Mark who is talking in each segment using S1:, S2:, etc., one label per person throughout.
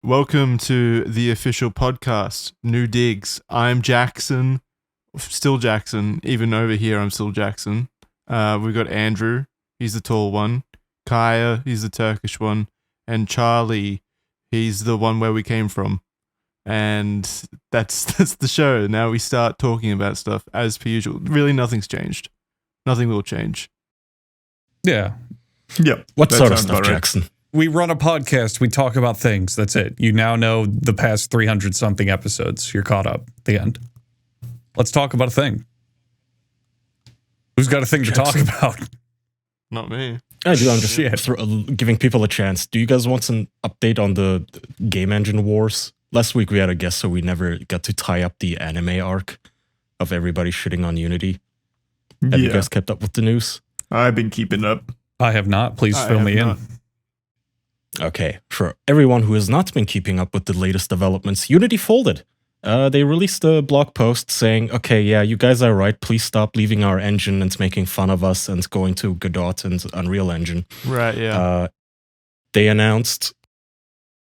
S1: welcome to the official podcast, New Digs. I'm Jackson, still Jackson. Even over here, I'm still Jackson. We've got Andrew, he's the tall one. Kaya, he's the Turkish one. And Charlie, he's the one where we came from. And that's the show. Now we start talking about stuff as per usual. Really, nothing's changed. Nothing will change.
S2: Yeah.
S3: Yep.
S4: What sort of stuff, Jackson?
S2: We run a podcast. We talk about things. That's it. You now know the past 300-something episodes. You're caught up at the end. Let's talk about a thing. Who's got a thing to talk about?
S1: Not me.
S4: I'm just giving people a chance. Do you guys want an update on the game engine wars? Last week we had a guest, so we never got to tie up the anime arc of everybody shitting on Unity. Have you guys kept up with the news?
S3: I've been keeping up.
S2: I have not. Please fill me in.
S4: Okay, for everyone who has not been keeping up with the latest developments, Unity folded. They released a blog post saying, okay, yeah, you guys are right. Please stop leaving our engine and making fun of us and going to Godot and Unreal Engine.
S1: Right, yeah.
S4: They announced...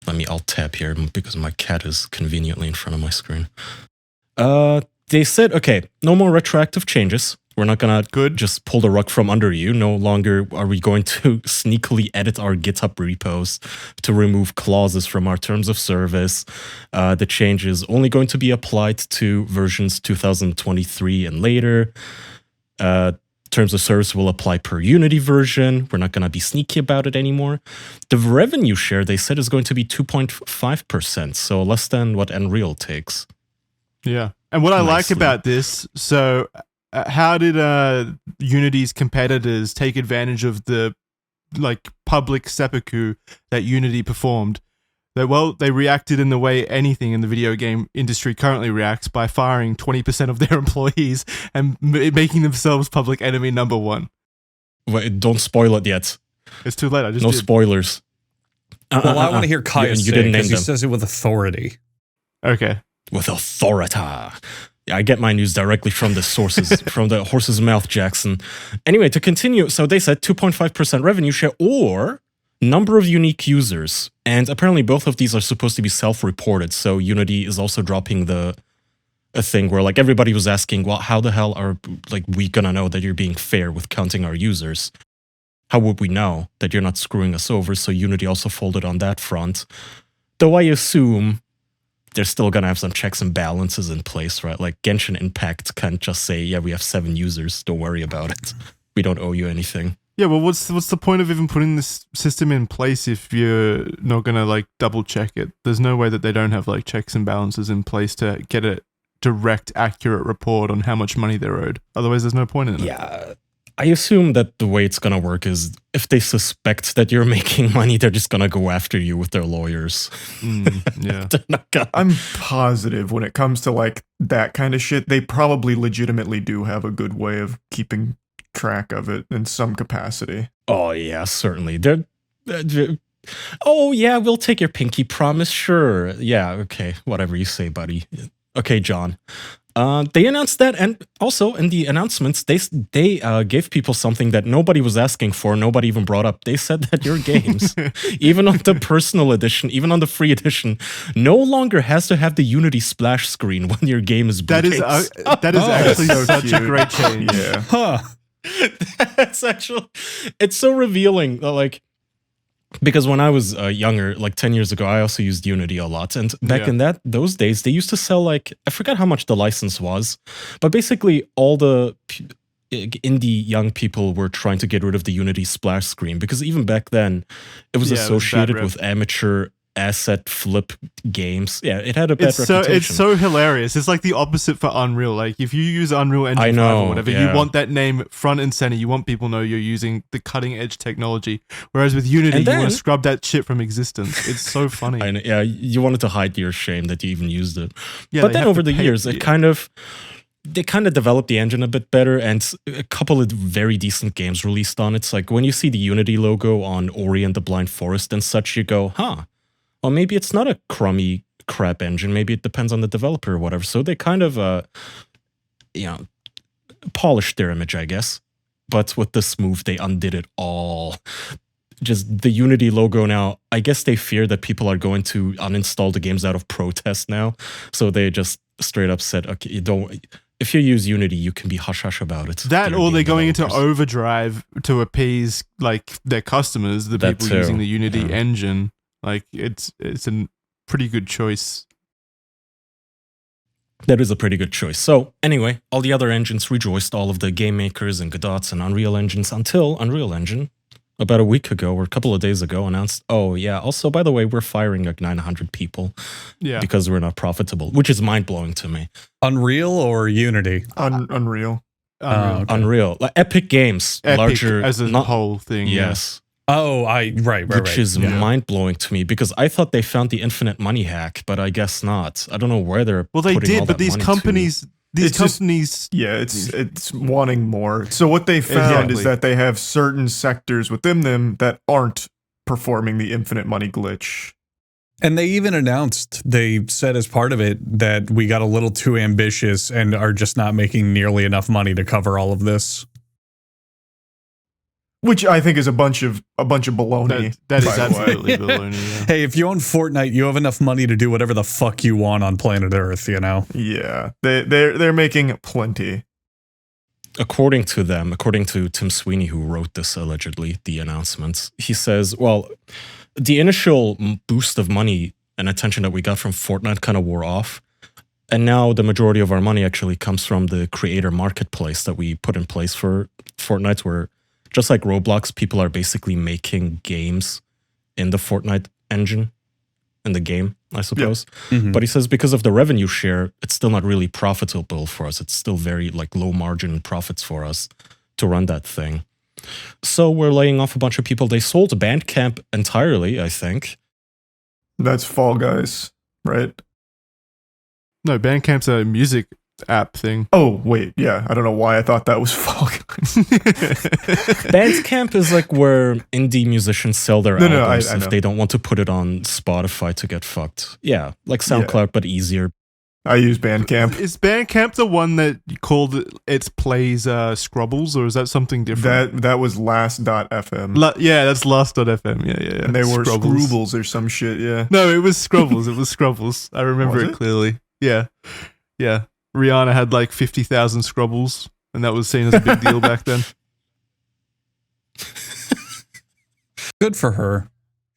S4: I'll tab here because my cat is conveniently in front of my screen. They said, okay, no more retroactive changes. We're not going to just pull the rug from under you. No longer are we going to sneakily edit our GitHub repos to remove clauses from our terms of service. The change is only going to be applied to versions 2023 and later. Terms of service will apply per Unity version. We're not going to be sneaky about it anymore. The revenue share, they said, is going to be 2.5%, so less than what Unreal takes.
S1: Yeah. And what I like about this, so how did Unity's competitors take advantage of the public seppuku that Unity performed? They reacted in the way anything in the video game industry currently reacts, by firing 20% of their employees and making themselves public enemy number one.
S4: Wait, don't spoil it yet.
S1: It's too late. I just
S4: no
S1: did.
S4: Spoilers.
S2: Well, I want to hear Kaya say it because he says it with authority.
S1: Okay.
S4: With authority. Yeah, I get my news directly from the sources, from the horse's mouth, Jackson. Anyway, to continue, so they said 2.5% revenue share or number of unique users. And apparently both of these are supposed to be self-reported. So Unity is also dropping a thing where everybody was asking, well, how the hell are we gonna know that you're being fair with counting our users? How would we know that you're not screwing us over? So Unity also folded on that front. Though I assume they're still gonna have some checks and balances in place, right? Like Genshin Impact can't just say, yeah, we have 7 users, don't worry about it. We don't owe you anything.
S1: Yeah, well, what's the point of even putting this system in place if you're not gonna double check it? There's no way that they don't have checks and balances in place to get a direct, accurate report on how much money they're owed. Otherwise, there's no point in it.
S4: Yeah, I assume that the way it's gonna work is if they suspect that you're making money, they're just gonna go after you with their lawyers.
S1: Yeah,
S3: I'm positive when it comes to that kind of shit, they probably legitimately do have a good way of keeping track of it in some capacity.
S4: Oh yeah, certainly. Oh yeah, we'll take your pinky promise, sure. Yeah, okay, whatever you say, buddy. Okay, John. They announced that, and also in the announcements, they gave people something that nobody was asking for, nobody even brought up. They said that your games, even on the personal edition, even on the free edition, no longer has to have the Unity splash screen when your game is
S1: that is actually such a great change.
S3: Yeah.
S2: Huh.
S4: That's it's so revealing. Because when I was younger, 10 years ago, I also used Unity a lot. And back in those days, they used to sell I forgot how much the license was, but basically all the indie young people were trying to get rid of the Unity splash screen because even back then, it was associated with amateur asset flip games. Yeah, it had a bad reputation.
S1: It's so hilarious. It's the opposite for Unreal. If you use Unreal Engine 5 or whatever, you want that name front and center. You want people to know you're using the cutting edge technology. Whereas with Unity, you want to scrub that shit from existence. It's so funny.
S4: I know, yeah, you wanted to hide your shame that you even used it.
S1: Yeah,
S4: but then over the years, they kind of developed the engine a bit better, and a couple of very decent games released on it. It's when you see the Unity logo on Ori and the Blind Forest and such, you go, huh, well, maybe it's not a crummy crap engine. Maybe it depends on the developer or whatever. So they kind of, polished their image, I guess. But with this move, they undid it all. just the Unity logo now. I guess they fear that people are going to uninstall the games out of protest now. So they just straight up said, okay, you don't. If you use Unity, you can be hush hush about it.
S1: That or they're going into
S4: developers.
S1: overdrive to appease like their customers, the
S4: That
S1: people
S4: too,
S1: using the Unity
S4: yeah.
S1: engine. Like it's a pretty good choice.
S4: That is a pretty good choice. So anyway, all the other engines rejoiced, all of the game makers and Godot's and Unreal engines, until Unreal Engine, about a week ago or a couple of days ago, announced, oh yeah, also, by the way, we're firing like 900 people
S1: Yeah.
S4: because we're not profitable, which is mind-blowing to me.
S2: Unreal or Unity?
S3: Unreal.
S2: Okay.
S4: Unreal. Like Epic Games,
S1: Epic
S4: larger...
S1: as a
S4: not-
S1: whole thing.
S4: Yes.
S2: Oh, right.
S4: Which is
S2: Yeah.
S4: mind-blowing to me because I thought they found the infinite money hack, but I guess not. I don't know where they're
S1: Well, they
S4: putting all
S1: did, but
S4: that
S1: these
S4: money to.
S1: companies,
S3: It's just-
S1: companies,
S3: Yeah, it's wanting more. So what they found
S1: Exactly.
S3: is that they have certain sectors within them that aren't performing the infinite money glitch.
S2: And they even announced, they said as part of it that we got a little too ambitious and are just not making nearly enough money to cover all of this.
S3: Which I think is a bunch of baloney.
S1: that is
S3: by the way.
S1: absolutely baloney. Yeah.
S2: Hey, if you own Fortnite, you have enough money to do whatever the fuck you want on planet Earth, you know?
S3: Yeah, they're making plenty.
S4: According to them, according to Tim Sweeney, who wrote this allegedly, the announcements, he says, well, the initial boost of money and attention that we got from Fortnite kind of wore off. And now the majority of our money actually comes from the creator marketplace that we put in place for Fortnite, where just like Roblox, people are basically making games in the Fortnite engine, in the game, I suppose.
S2: Mhm.
S4: But he says because of the revenue share, it's still not really profitable for us. It's still very like low margin profits for us to run that thing. So we're laying off a bunch of people. They sold Bandcamp entirely, I think.
S3: That's Fall Guys, right?
S1: No, Bandcamp's a music app thing.
S3: Oh wait, yeah. I don't know why I thought that was Fall Guys.
S4: Bandcamp is like where indie musicians sell their
S3: No, I
S4: albums if
S3: know.
S4: they don't want to put it on Spotify to get fucked. Yeah, like SoundCloud, but easier.
S3: I use Bandcamp.
S1: Is Bandcamp the one that you called it plays Scrubbles, or is that something different?
S3: That was last.fm.
S1: Yeah, that's last.fm. Yeah.
S3: And they were
S1: Scrubbles.
S3: Scrubbles or some shit, yeah.
S1: No, it was Scrubbles. It was Scrubbles. I remember
S3: Was
S1: it
S3: it?
S1: clearly. Yeah. Rihanna had like 50,000 Scrubbles, and that was seen as a big deal back then.
S2: Good for her.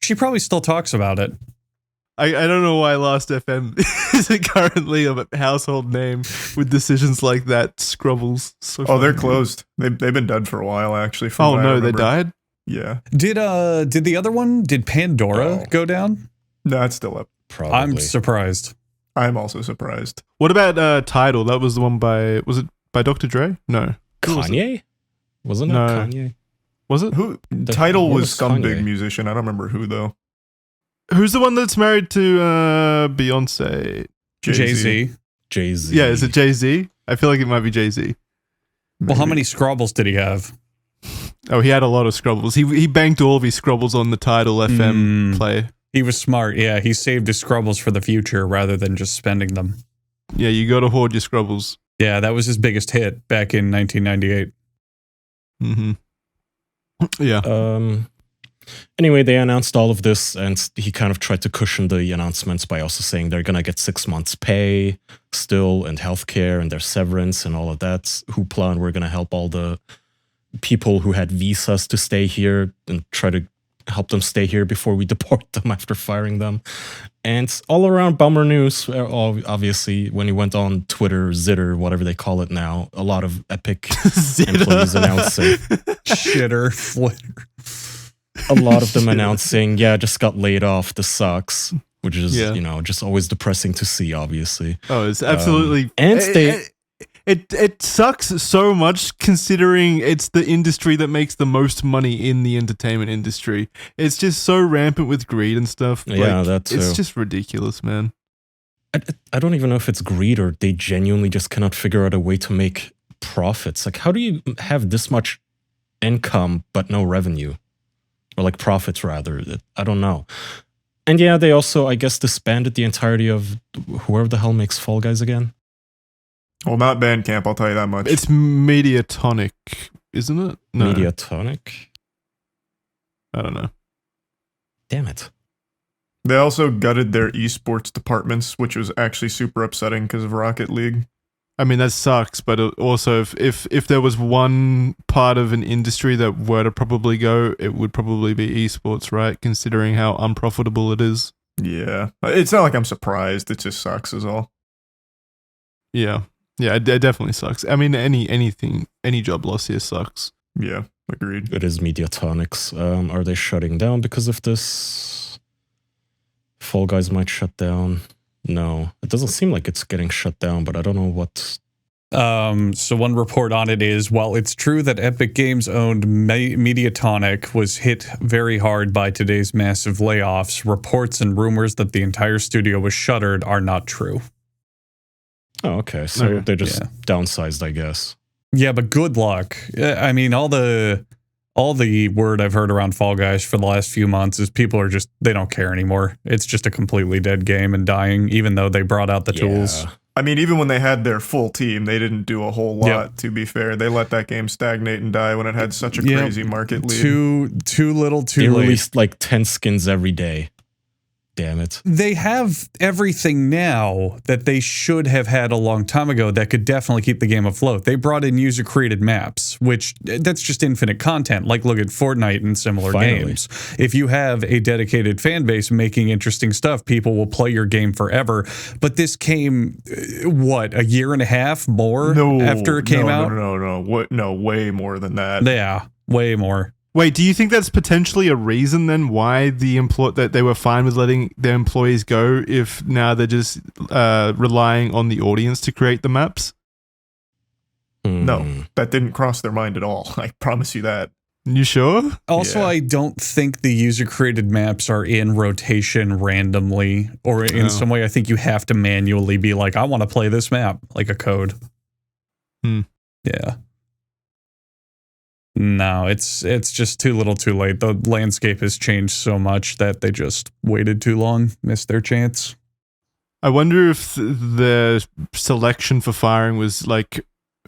S2: She probably still talks about it.
S1: I don't know why Last FM isn't currently a household name with decisions like that. Scrubbles. So
S3: Oh, they're
S1: funny.
S3: closed. They've been dead for a while, actually. from
S1: Oh
S3: what I
S1: no, they
S3: remember.
S1: died.
S3: Yeah.
S2: Did the other one, did Pandora
S3: Oh.
S2: go down?
S3: No, it's still up.
S4: Probably.
S2: I'm surprised.
S3: I'm also surprised.
S1: What about Tidal? That was the one was it by Dr. Dre? No. Who was it?
S4: Kanye? Wasn't it
S1: No.
S4: Kanye?
S1: Was it?
S3: Who
S4: The-
S3: Title
S4: what
S3: was
S4: was
S3: some
S4: Kanye?
S3: big musician. I don't remember who though.
S1: Who's the one that's married to Beyonce?
S2: Jay-Z.
S4: Jay-Z.
S1: Yeah, is it Jay-Z? I feel like it might be Jay-Z.
S2: Well, how
S3: Maybe.
S2: many Scrubbles did he have?
S1: Oh, he had a lot of Scrubbles. He banked all of his Scrubbles on the Tidal FM
S2: Mm.
S1: play.
S2: He was smart. Yeah, he saved his Scrubbles for the future rather than just spending them.
S1: Yeah, you got to hoard your Scrubbles.
S2: Yeah, that was his biggest hit back in 1998.
S1: Mm-hmm. Yeah.
S4: Anyway, they announced all of this, and he kind of tried to cushion the announcements by also saying they're gonna get 6 months' pay still, and healthcare, and their severance, and all of that hoopla. And we're gonna help all the people who had visas to stay here and try to help them stay here before we deport them after firing them. And all around bummer news. Obviously, when he went on Twitter, Zitter, whatever they call it now, a lot of Epic employees announcing.
S2: Shitter, flitter.
S4: A lot of them announcing, yeah, just got laid off. This sucks, which is,
S1: Yeah.
S4: just always depressing to see, obviously.
S1: Oh, it's absolutely.
S4: and
S1: it sucks so much considering it's the industry that makes the most money in the entertainment industry. It's just so rampant with greed and stuff.
S4: Yeah, that too.
S1: It's just ridiculous, man.
S4: I don't even know if it's greed or they genuinely just cannot figure out a way to make profits. Like, how do you have this much income but no revenue? Or like profits, rather. I don't know. And yeah, they also, I guess, disbanded the entirety of whoever the hell makes Fall Guys again.
S3: Well, not Bandcamp, I'll tell you that much.
S1: It's Mediatonic, isn't it? No.
S4: Mediatonic.
S1: I don't know.
S4: Damn it.
S3: They also gutted their esports departments, which was actually super upsetting because of Rocket League.
S1: I mean, that sucks, but also if there was one part of an industry that were to probably go, it would probably be esports, right? Considering how unprofitable it is.
S3: Yeah. It's not like I'm surprised. It just sucks is all.
S1: Yeah. Yeah, it definitely sucks. I mean, any job loss here sucks.
S3: Yeah, agreed.
S4: It is Mediatonics. Are they shutting down because of this? Fall Guys might shut down. No, it doesn't seem like it's getting shut down, but I don't know what.
S2: So one report on it is, while it's true that Epic Games owned Mediatonic was hit very hard by today's massive layoffs, reports and rumors that the entire studio was shuttered are not true.
S4: Oh, okay. So they just downsized, I guess.
S2: Yeah, but good luck. I mean, all the word I've heard around Fall Guys for the last few months is people are just, they don't care anymore. It's just a completely dead game and dying, even though they brought out the tools.
S3: I mean, even when they had their full team, they didn't do a whole lot, to be fair. They let that game stagnate and die when it had such a crazy market lead.
S2: Too little, too late.
S4: They released like 10 skins every day. Damn it.
S2: They have everything now that they should have had a long time ago that could definitely keep the game afloat. They brought in user-created maps, which that's just infinite content. Like, look at Fortnite and similar games. If you have a dedicated fan base making interesting stuff, people will play your game forever. But this came, what, a year and a half more after it came out?
S3: No, way more than that.
S2: Yeah, way more.
S1: Wait, do you think that's potentially a reason then why that they were fine with letting their employees go if now they're just relying on the audience to create the maps?
S3: No, that didn't cross their mind at all. I promise you that.
S1: You sure?
S2: Also, I don't think the user-created maps are in rotation randomly, or in some way I think you have to manually be like, I want to play this map, like a code. Yeah. No, it's just too little too late. The landscape has changed so much that they just waited too long, missed their chance.
S1: I wonder if the selection for firing was like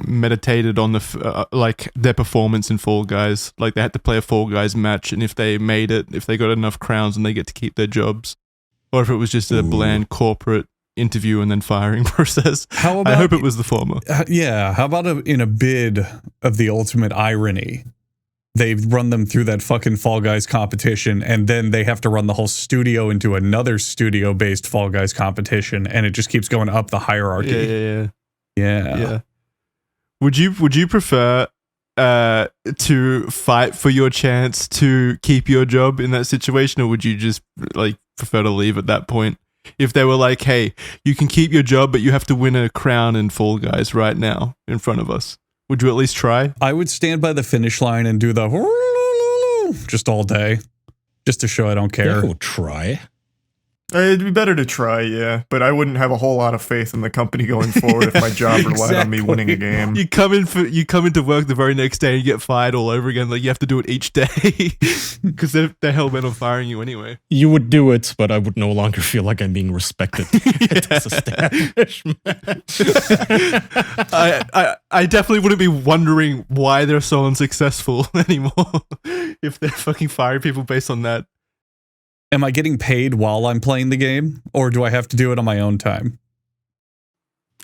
S1: meditated on the like their performance in Fall Guys. Like they had to play a Fall Guys match, and if they made it, if they got enough crowns, and they get to keep their jobs, or if it was just a bland corporate interview and then firing process.
S2: How about,
S1: I hope it was the former.
S2: Yeah. How about in a bid of the ultimate irony, they run them through that fucking Fall Guys competition, and then they have to run the whole studio into another studio-based Fall Guys competition, and it just keeps going up the hierarchy. Yeah.
S1: Would you prefer to fight for your chance to keep your job in that situation, or would you just like prefer to leave at that point? If they were like, hey, you can keep your job, but you have to win a crown in Fall Guys right now in front of us, would you at least try?
S2: I would stand by the finish line and do the just all day, just to show I don't care.
S4: I would try.
S3: It'd be better to try, yeah, but I wouldn't have a whole lot of faith in the company going forward if my job relied on me winning a game.
S1: You come into work the very next day and you get fired all over again. Like you have to do it each day because they're hell bent on firing you anyway.
S4: You would do it, but I would no longer feel like I'm being respected at this establishment.
S1: I definitely wouldn't be wondering why they're so unsuccessful anymore if they're fucking firing people based on that.
S2: Am I getting paid while I'm playing the game, or do I have to do it on my own time?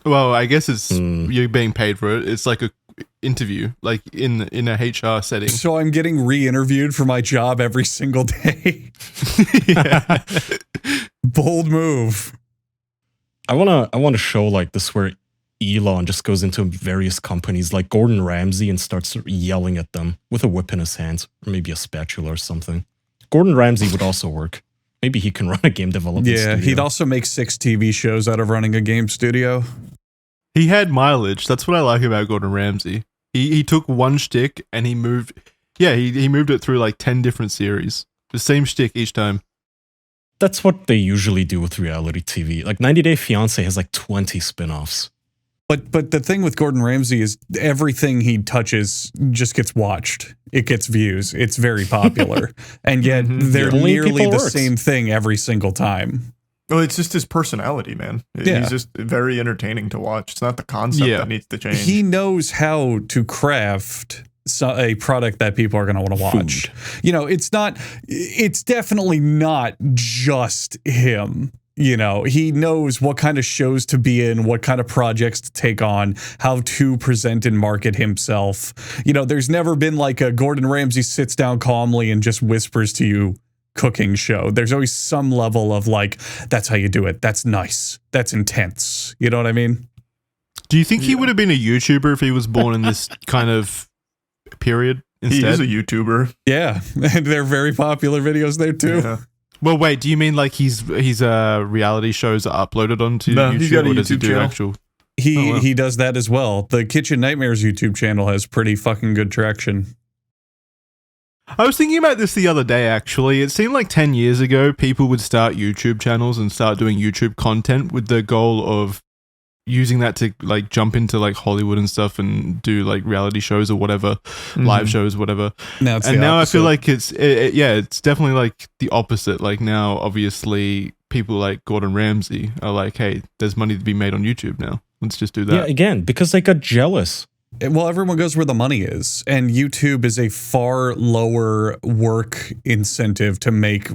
S1: Well, I guess it's you're being paid for it. It's like a interview, like in a HR setting.
S2: So I'm getting re-interviewed for my job every single day. Bold move.
S4: I wanna show like this where Elon just goes into various companies like Gordan Ramsay and starts yelling at them with a whip in his hands, or maybe a spatula or something. Gordan Ramsay would also work. Maybe he can run a game development studio.
S2: He'd also make 6 TV shows out of running a game studio.
S1: He had mileage. That's what I like about Gordan Ramsay. He took one shtick and he moved it through like 10 different series. The same shtick each time.
S4: That's what they usually do with reality TV. Like 90 Day Fiancé has like 20 spin-offs.
S2: But the thing with Gordan Ramsay is everything he touches just gets watched. It gets views. It's very popular. And yet they're nearly the same thing every single time.
S3: Well, it's just his personality, man. He's just very entertaining to watch. It's not the concept that needs to change.
S2: He knows how to craft a product that people are going to want to watch. You know, it's definitely not just him. You know, he knows what kind of shows to be in, what kind of projects to take on, how to present and market himself. You know, there's never been like a Gordan Ramsay sits down calmly and just whispers to you cooking show. There's always some level of like, that's how you do it. That's nice. That's intense. You know what I mean?
S1: Do you think he would have been a YouTuber if he was born in this kind of period instead?
S3: He is a YouTuber.
S2: Yeah. And they're very popular videos there too.
S3: Yeah.
S1: Well, wait, do you mean like his reality shows are uploaded onto
S3: No,
S1: YouTube,
S3: he's got a
S1: or does he
S3: YouTube
S1: do
S3: channel.
S1: actual?
S2: He does that as well. The Kitchen Nightmares YouTube channel has pretty fucking good traction.
S1: I was thinking about this the other day, actually. It seemed like 10 years ago, people would start YouTube channels and start doing YouTube content with the goal of using that to like jump into like Hollywood and stuff and do like reality shows or whatever, live shows, whatever.
S2: Now it's
S1: And
S2: the
S1: now
S2: opposite.
S1: I feel like it's definitely like the opposite. Like now, obviously, people like Gordan Ramsay are like, hey, there's money to be made on YouTube now. Let's just do that.
S4: Yeah, again, because they got jealous.
S2: Well, everyone goes where the money is, and YouTube is a far lower work incentive to make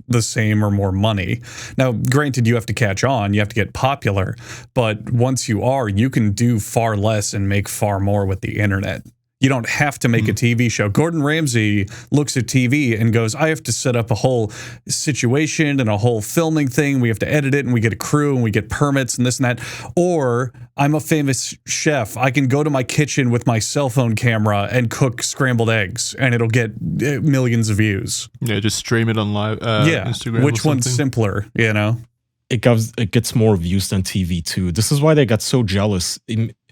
S2: the same or more money. Now, granted, you have to catch on, you have to get popular, but once you are, you can do far less and make far more with the internet. You don't have to make a TV show. Gordan Ramsay looks at TV and goes, I have to set up a whole situation and a whole filming thing. We have to edit it and we get a crew and we get permits and this and that. Or I'm a famous chef. I can go to my kitchen with my cell phone camera and cook scrambled eggs and it'll get millions of views.
S1: Yeah, just stream it on live Instagram.
S2: Which
S1: or
S2: one's
S1: something.
S2: simpler, you know?
S4: It gets more views than TV too. This is why they got so jealous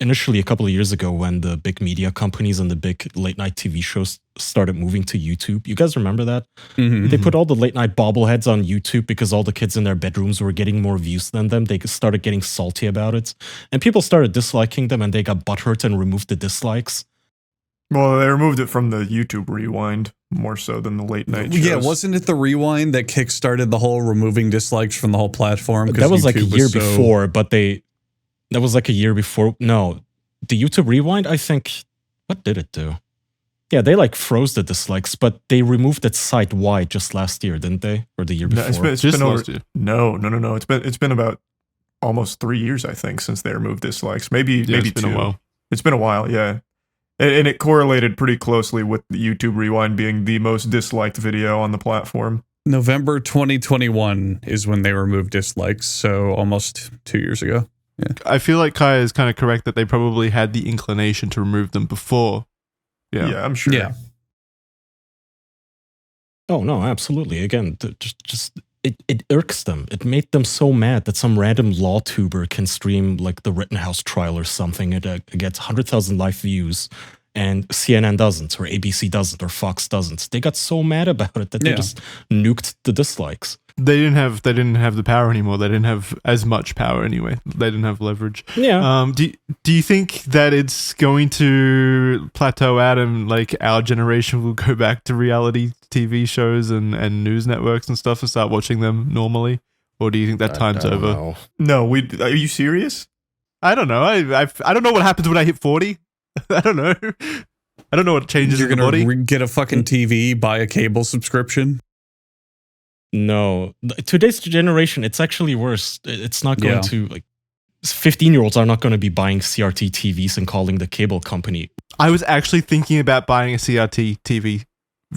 S4: initially a couple of years ago when the big media companies and the big late night TV shows started moving to YouTube. You guys remember that? They put all the late night bobbleheads on YouTube because all the kids in their bedrooms were getting more views than them. They started getting salty about it. And people started disliking them and they got butthurt and removed the dislikes.
S3: Well, they removed it from the YouTube Rewind more so than the late night shows.
S2: Yeah, wasn't it the Rewind that kickstarted the whole removing dislikes from the whole platform? 'Cause
S4: That was like a
S2: YouTube
S4: year
S2: was so-
S4: before, but that was like a year before. No, the YouTube Rewind, I think, what did it do? Yeah, they like froze the dislikes, but they removed it site-wide just last year, didn't they? Or the year
S3: No,
S4: before?
S3: it's
S1: Just
S3: been over,
S1: last year.
S3: No. It's been about almost 3 years, I think, since they removed dislikes. Maybe
S1: It's been
S3: two.
S1: a while.
S3: It's been a while, yeah. And it correlated pretty closely with the YouTube Rewind being the most disliked video on the platform.
S2: November 2021 is when they removed dislikes, so almost 2 years ago.
S1: I feel like Kaya is kind of correct that they probably had the inclination to remove them before.
S3: Yeah, I'm sure.
S2: Yeah.
S4: Oh, no, absolutely. Again, it irks them. It made them so mad that some random law tuber can stream like the Rittenhouse trial or something. It gets 100,000 live views and CNN doesn't, or ABC doesn't, or Fox doesn't. They got so mad about it that they just nuked the dislikes.
S1: They didn't have the power anymore. They didn't have as much power anyway. They didn't have leverage.
S4: Yeah.
S1: Do you think that it's going to plateau out and like our generation will go back to reality TV shows and news networks and stuff and start watching them normally? Or do you think that time's
S4: I don't
S1: over?
S4: know.
S3: No, are you serious?
S1: I don't know. I don't know what happens when I hit 40. I don't know. I don't know what changes
S2: You're
S1: in the
S2: going
S1: body.
S2: to get a fucking TV, buy a cable subscription.
S4: No. Today's generation, it's actually worse. It's not going
S2: Yeah.
S4: to, like, 15-year-olds are not going to be buying CRT TVs and calling the cable company.
S1: I was actually thinking about buying a CRT TV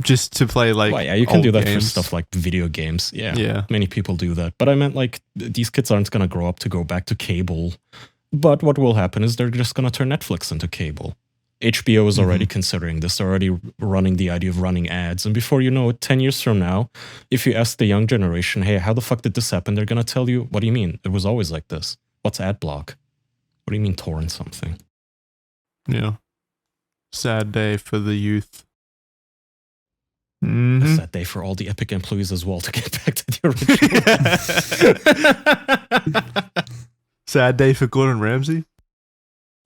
S1: just to play like.
S4: Well, yeah, you can
S1: old
S4: do that
S1: games.
S4: for stuff like video games. Yeah.
S1: Yeah.
S4: Many people do that. But I meant like these kids aren't going to grow up to go back to cable. But what will happen is they're just going to turn Netflix into cable. HBO is already considering this. They're already running the idea of running ads. And before you know it, 10 years from now, if you ask the young generation, hey, how the fuck did this happen? They're going to tell you, what do you mean? It was always like this. What's ad block? What do you mean torrent something?
S1: Yeah. Sad day for the youth.
S3: Mhm.
S4: It's that day for all the Epic employees as well to get back to the original.
S1: Sad day for Gordan Ramsay.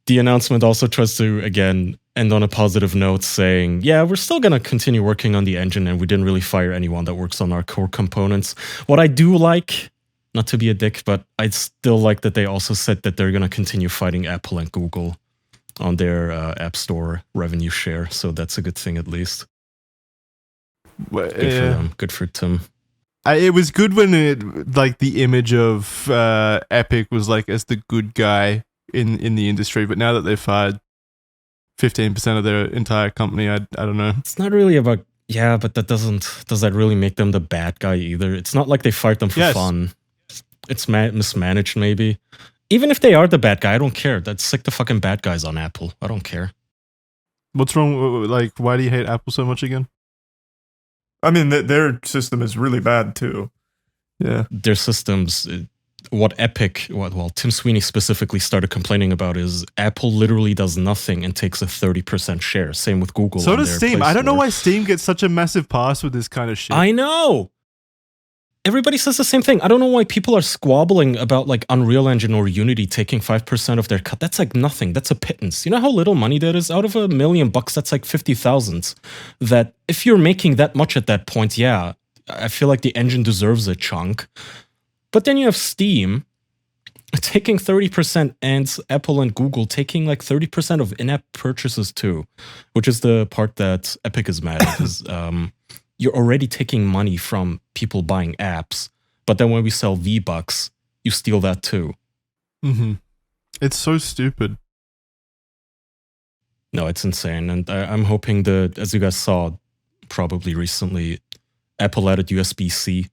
S4: The announcement also tries to, again, end on a positive note saying, yeah, we're still going to continue working on the engine and we didn't really fire anyone that works on our core components. What I do like, not to be a dick, but I still like that they also said that they're going to continue fighting Apple and Google on their App Store revenue share. So that's a good thing, at least. Good for them. Good for Tim.
S1: It was good when the image of Epic was like as the good guy in the industry, but now that they've fired 15% of their entire company, I don't know.
S4: It's not really about but does that really make them the bad guy either? It's not like they fired them for fun. It's mismanaged maybe. Even if they are the bad guy, I don't care. That's like the fucking bad guys on Apple. I don't care.
S1: What's wrong? Like, why do you hate Apple so much again?
S3: I mean, their system is really bad too. Yeah.
S4: Their systems, what Tim Sweeney specifically started complaining about is Apple literally does nothing and takes a 30% share. Same with Google.
S1: So does Steam. I don't know why Steam gets such a massive pass with this kind of shit.
S4: I know. Everybody says the same thing. I don't know why people are squabbling about like Unreal Engine or Unity taking 5% of their cut. That's like nothing. That's a pittance. You know how little money that is? Out of $1 million, that's like 50,000. That if you're making that much at that point, yeah, I feel like the engine deserves a chunk. But then you have Steam taking 30% and Apple and Google taking like 30% of in-app purchases too, which is the part that Epic is mad at. Is you're already taking money from people buying apps, but then when we sell V-Bucks, you steal that too.
S1: Mm-hmm. It's so stupid.
S4: No, it's insane. And I'm hoping that, as you guys saw probably recently, Apple added USB-C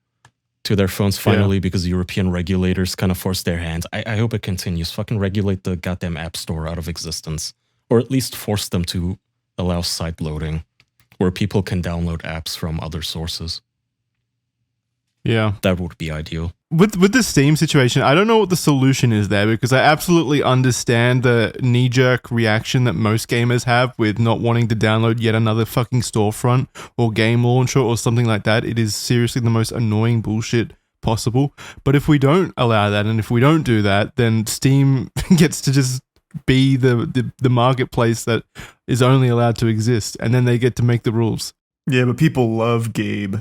S4: to their phones finally because European regulators kind of forced their hand. I hope it continues. Fucking regulate the goddamn App Store out of existence. Or at least force them to allow site loading where people can download apps from other sources.
S1: Yeah.
S4: That would be ideal.
S1: With the Steam situation, I don't know what the solution is there because I absolutely understand the knee-jerk reaction that most gamers have with not wanting to download yet another fucking storefront or game launcher or something like that. It is seriously the most annoying bullshit possible. But if we don't allow that and if we don't do that, then Steam gets to just be the marketplace that is only allowed to exist, and then they get to make the rules.
S3: Yeah, but people love Gabe.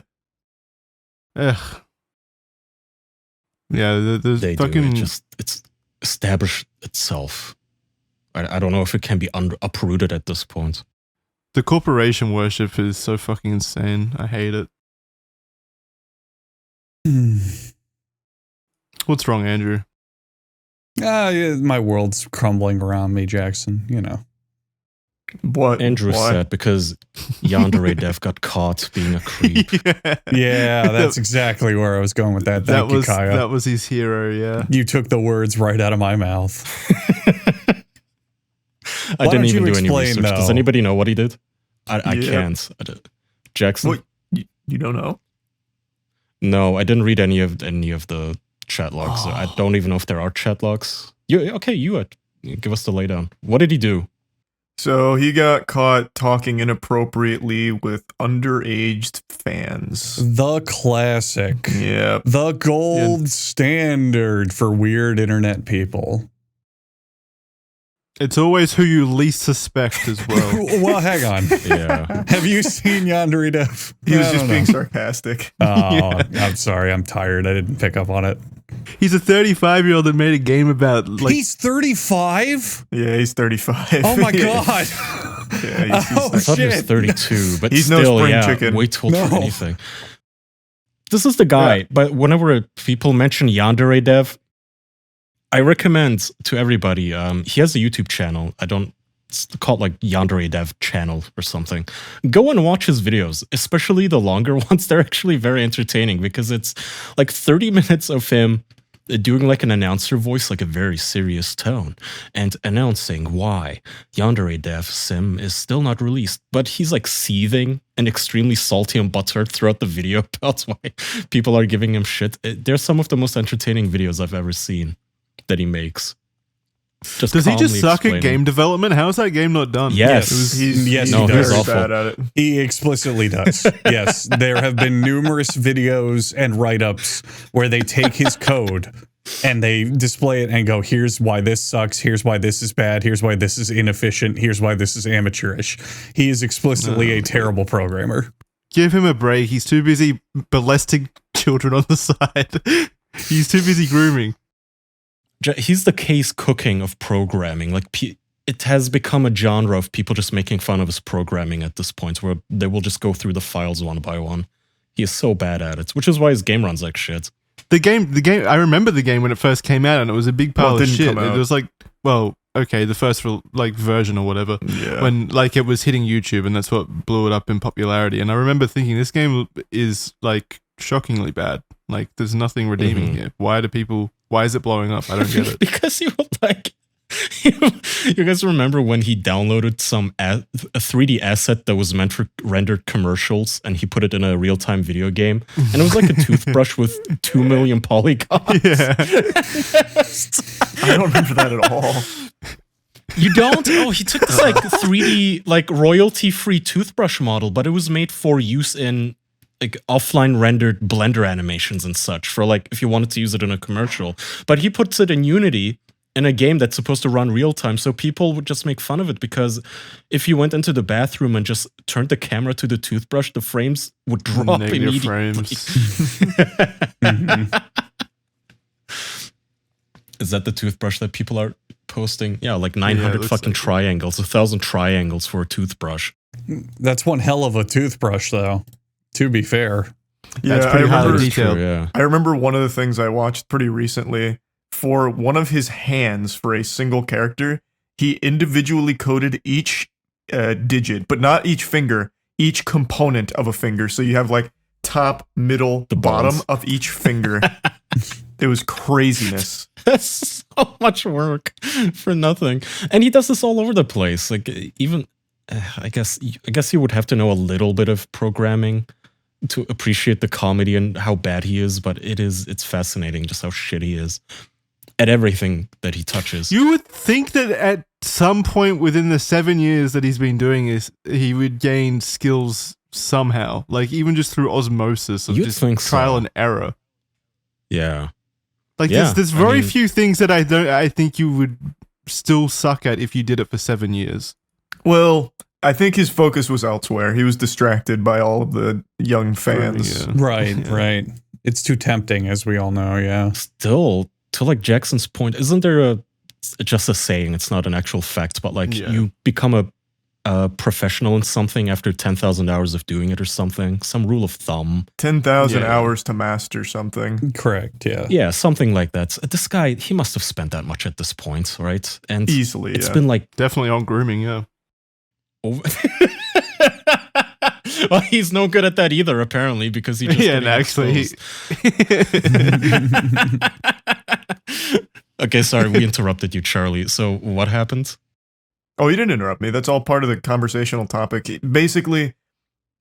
S1: Ugh. Yeah,
S4: they
S1: fucking...
S4: do. It's established itself. I don't know if it can be uprooted at this point.
S1: The corporation worship is so fucking insane. I hate it. What's wrong, Andrew?
S2: Yeah, my world's crumbling around me, Jackson. You know.
S3: What?
S4: Andrew said because Yandere Dev got caught being a creep.
S2: Yeah, that's exactly where I was going with that. Thank you, Kaya.
S1: That was his hero, yeah.
S2: You took the words right out of my mouth.
S4: I didn't even do any research. Though? Does anybody know what he did? I can't. Jackson?
S3: What? You don't know?
S4: No, I didn't read any of the chat logs. Oh. I don't even know if there are chat logs. You give us the laydown. What did he do?
S3: So he got caught talking inappropriately with underage fans.
S2: The classic.
S3: Yeah.
S2: The gold standard for weird internet people.
S1: It's always who you least suspect as well.
S2: Well, hang on.
S4: Yeah.
S2: Have you seen Yandere Dev?
S3: He was just being sarcastic.
S2: Oh, I'm sorry. I'm tired. I didn't pick up on it.
S1: He's a 35-year-old that made a game about...
S2: He's 35?
S3: Yeah, he's 35.
S2: Oh, my God.
S3: Yeah,
S4: I thought he was 32, but
S3: he's
S4: still,
S3: no spring chicken.
S4: Way too old for anything. This is the guy, but whenever people mention Yandere Dev, I recommend to everybody, he has a YouTube channel. It's called like Yandere Dev channel or something. Go and watch his videos, especially the longer ones. They're actually very entertaining because it's like 30 minutes of him doing like an announcer voice, like a very serious tone, and announcing why Yandere Dev Sim is still not released. But he's like seething and extremely salty and butthurt throughout the video. That's why people are giving him shit. They're some of the most entertaining videos I've ever seen that he makes.
S1: Does he just suck at game development? How is that game not done?
S4: Yes.
S3: He's
S4: very
S3: awful. Bad at it.
S2: He explicitly does. Yes. There have been numerous videos and write-ups where they take his code and they display it and go, here's why this sucks, here's why this is bad, here's why this is inefficient, here's why this is amateurish. He is explicitly a terrible programmer.
S1: Give him a break. He's too busy molesting children on the side. He's too busy grooming.
S4: He's the Case Cooking of programming. Like it has become a genre of people just making fun of his programming at this point, where they will just go through the files one by one. He is so bad at it, which is why his game runs like shit.
S1: The game. I remember the game when it first came out, and it was a big pile of shit. It was like, well, okay, the first like version or whatever, when like it was hitting YouTube, and that's what blew it up in popularity. And I remember thinking, this game is like shockingly bad. Like, there's nothing redeeming here. Why is it blowing up? I don't get it.
S4: Because he would like. You guys remember when he downloaded a 3D asset that was meant for rendered commercials, and he put it in a real-time video game, and it was like a toothbrush with 2 million polygons.
S1: Yeah.
S3: I don't remember that at all.
S4: You don't? Oh, he took this like 3D, like royalty-free toothbrush model, but it was made for use in like offline rendered Blender animations and such, for like if you wanted to use it in a commercial. But he puts it in Unity in a game that's supposed to run real time, so people would just make fun of it, because if you went into the bathroom and just turned the camera to the toothbrush, the frames would drop
S1: Negative
S4: immediately.
S1: frames.
S4: Is that the toothbrush that people are posting? Yeah, like 900
S1: looks
S4: fucking
S1: like
S4: triangles, 1,000 triangles for a toothbrush.
S2: That's one hell of a toothbrush, though, to be fair.
S3: Yeah,
S1: That's pretty highly
S4: That's
S1: detailed.
S4: true, yeah.
S3: I remember one of the things I watched pretty recently, for one of his hands for a single character, he individually coded each digit, but not each finger, each component of a finger. So you have like top, middle,
S4: The
S3: bottom
S4: bones.
S3: of each finger. It was craziness.
S4: That's so much work for nothing. And he does this all over the place. Like, even I guess you would have to know a little bit of programming to appreciate the comedy and how bad he is, but it's fascinating just how shit he is at everything that he touches.
S1: You would think that at some point within the 7 years that he's been doing this, he would gain skills somehow, like even just through osmosis of
S4: You'd
S1: just
S4: think so.
S1: trial and error.
S4: Yeah.
S1: Like
S4: Yeah,
S1: there's
S4: I
S1: very
S4: mean-
S1: few things that I think you would still suck at if you did it for 7 years.
S3: Well, I think his focus was elsewhere. He was distracted by all of the young fans.
S1: Yeah.
S2: Right,
S1: Yeah.
S2: right. It's too tempting, as we all know, yeah.
S4: Still, to like Jackson's point, isn't there just a saying, it's not an actual fact, but like
S1: Yeah.
S4: you become a professional in something after 10,000 hours of doing it or something, some rule of thumb.
S3: 10,000
S1: Yeah.
S3: hours to master something.
S2: Correct, yeah.
S4: Yeah, something like that. This guy, he must have spent that much at this point, right? And
S3: Easily,
S4: it's
S3: yeah.
S4: been like
S1: Definitely on grooming, yeah.
S4: over. Well, he's no good at that either, apparently, because he just
S1: Yeah,
S4: getting
S1: and actually,
S4: exposed. Okay, sorry, we interrupted you, Charlie. So what happened?
S3: Oh, you didn't interrupt me. That's all part of the conversational topic. Basically,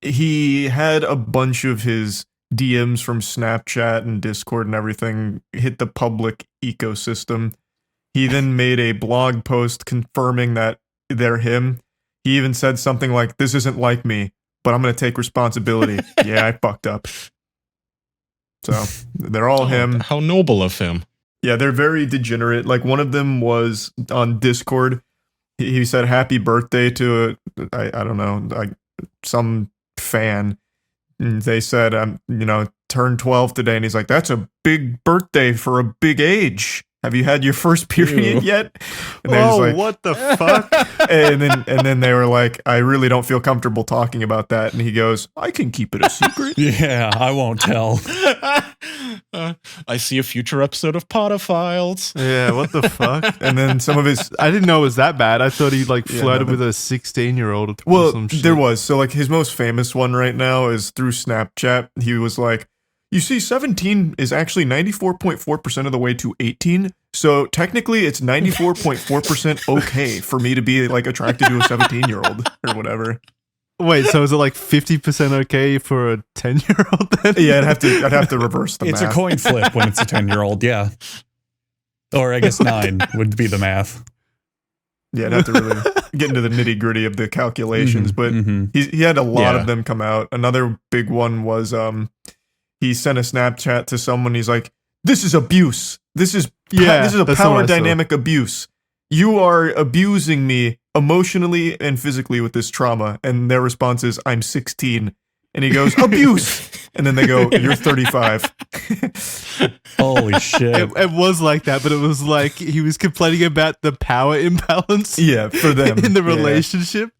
S3: he had a bunch of his DMs from Snapchat and Discord and everything hit the public ecosystem. He then made a blog post confirming that they're him. He even said something like, "This isn't like me, but I'm going to take responsibility." Yeah, I fucked up. So they're all him.
S4: How noble of him.
S3: Yeah, they're very degenerate. Like, one of them was on Discord. He said happy birthday to I don't know, like some fan. And they said, turned 12 today. And he's like, that's a big birthday for a big age. Have you had your first period
S4: Ew.
S3: yet? And they're just
S1: oh,
S3: like,
S1: what the fuck?
S3: and then they were like, I really don't feel comfortable talking about that. And he goes, I can keep it a secret.
S2: Yeah, I won't tell.
S4: I see a future episode of Podophiles.
S1: Yeah, what the fuck?
S3: And then some of his
S1: I didn't know it was that bad. I thought he like
S3: Yeah,
S1: flirted
S3: no,
S1: with a 16-year-old. or
S3: Well,
S1: some shit.
S3: there was. So, like, his most famous one right now is through Snapchat. He was like, you see, 17 is actually 94.4% of the way to 18. So, technically, it's 94.4% okay for me to be, like, attracted to a 17-year-old or whatever.
S1: Wait, so is it like 50% okay for a 10-year-old then?
S3: Yeah, I'd have to reverse the
S2: It's
S3: math.
S2: a coin flip when it's a 10-year-old, yeah. Or I guess 9 would be the math.
S3: Yeah, I'd have to really get into the nitty-gritty of the calculations. But
S2: Mhm.
S3: he had a lot
S4: Yeah.
S3: of them come out. Another big one was he sent a Snapchat to someone. He's like, "This is abuse. This is
S1: Yeah,
S3: a
S1: that's the one
S3: power
S1: I saw.
S3: dynamic abuse. You are abusing me emotionally and physically with this trauma." And their response is, "I'm 16. And he goes, abuse. And then they go, you're 35.
S2: Holy shit.
S1: It was like that, but it was like he was complaining about the power imbalance
S3: Yeah, for them.
S1: in the
S3: Yeah.
S1: relationship.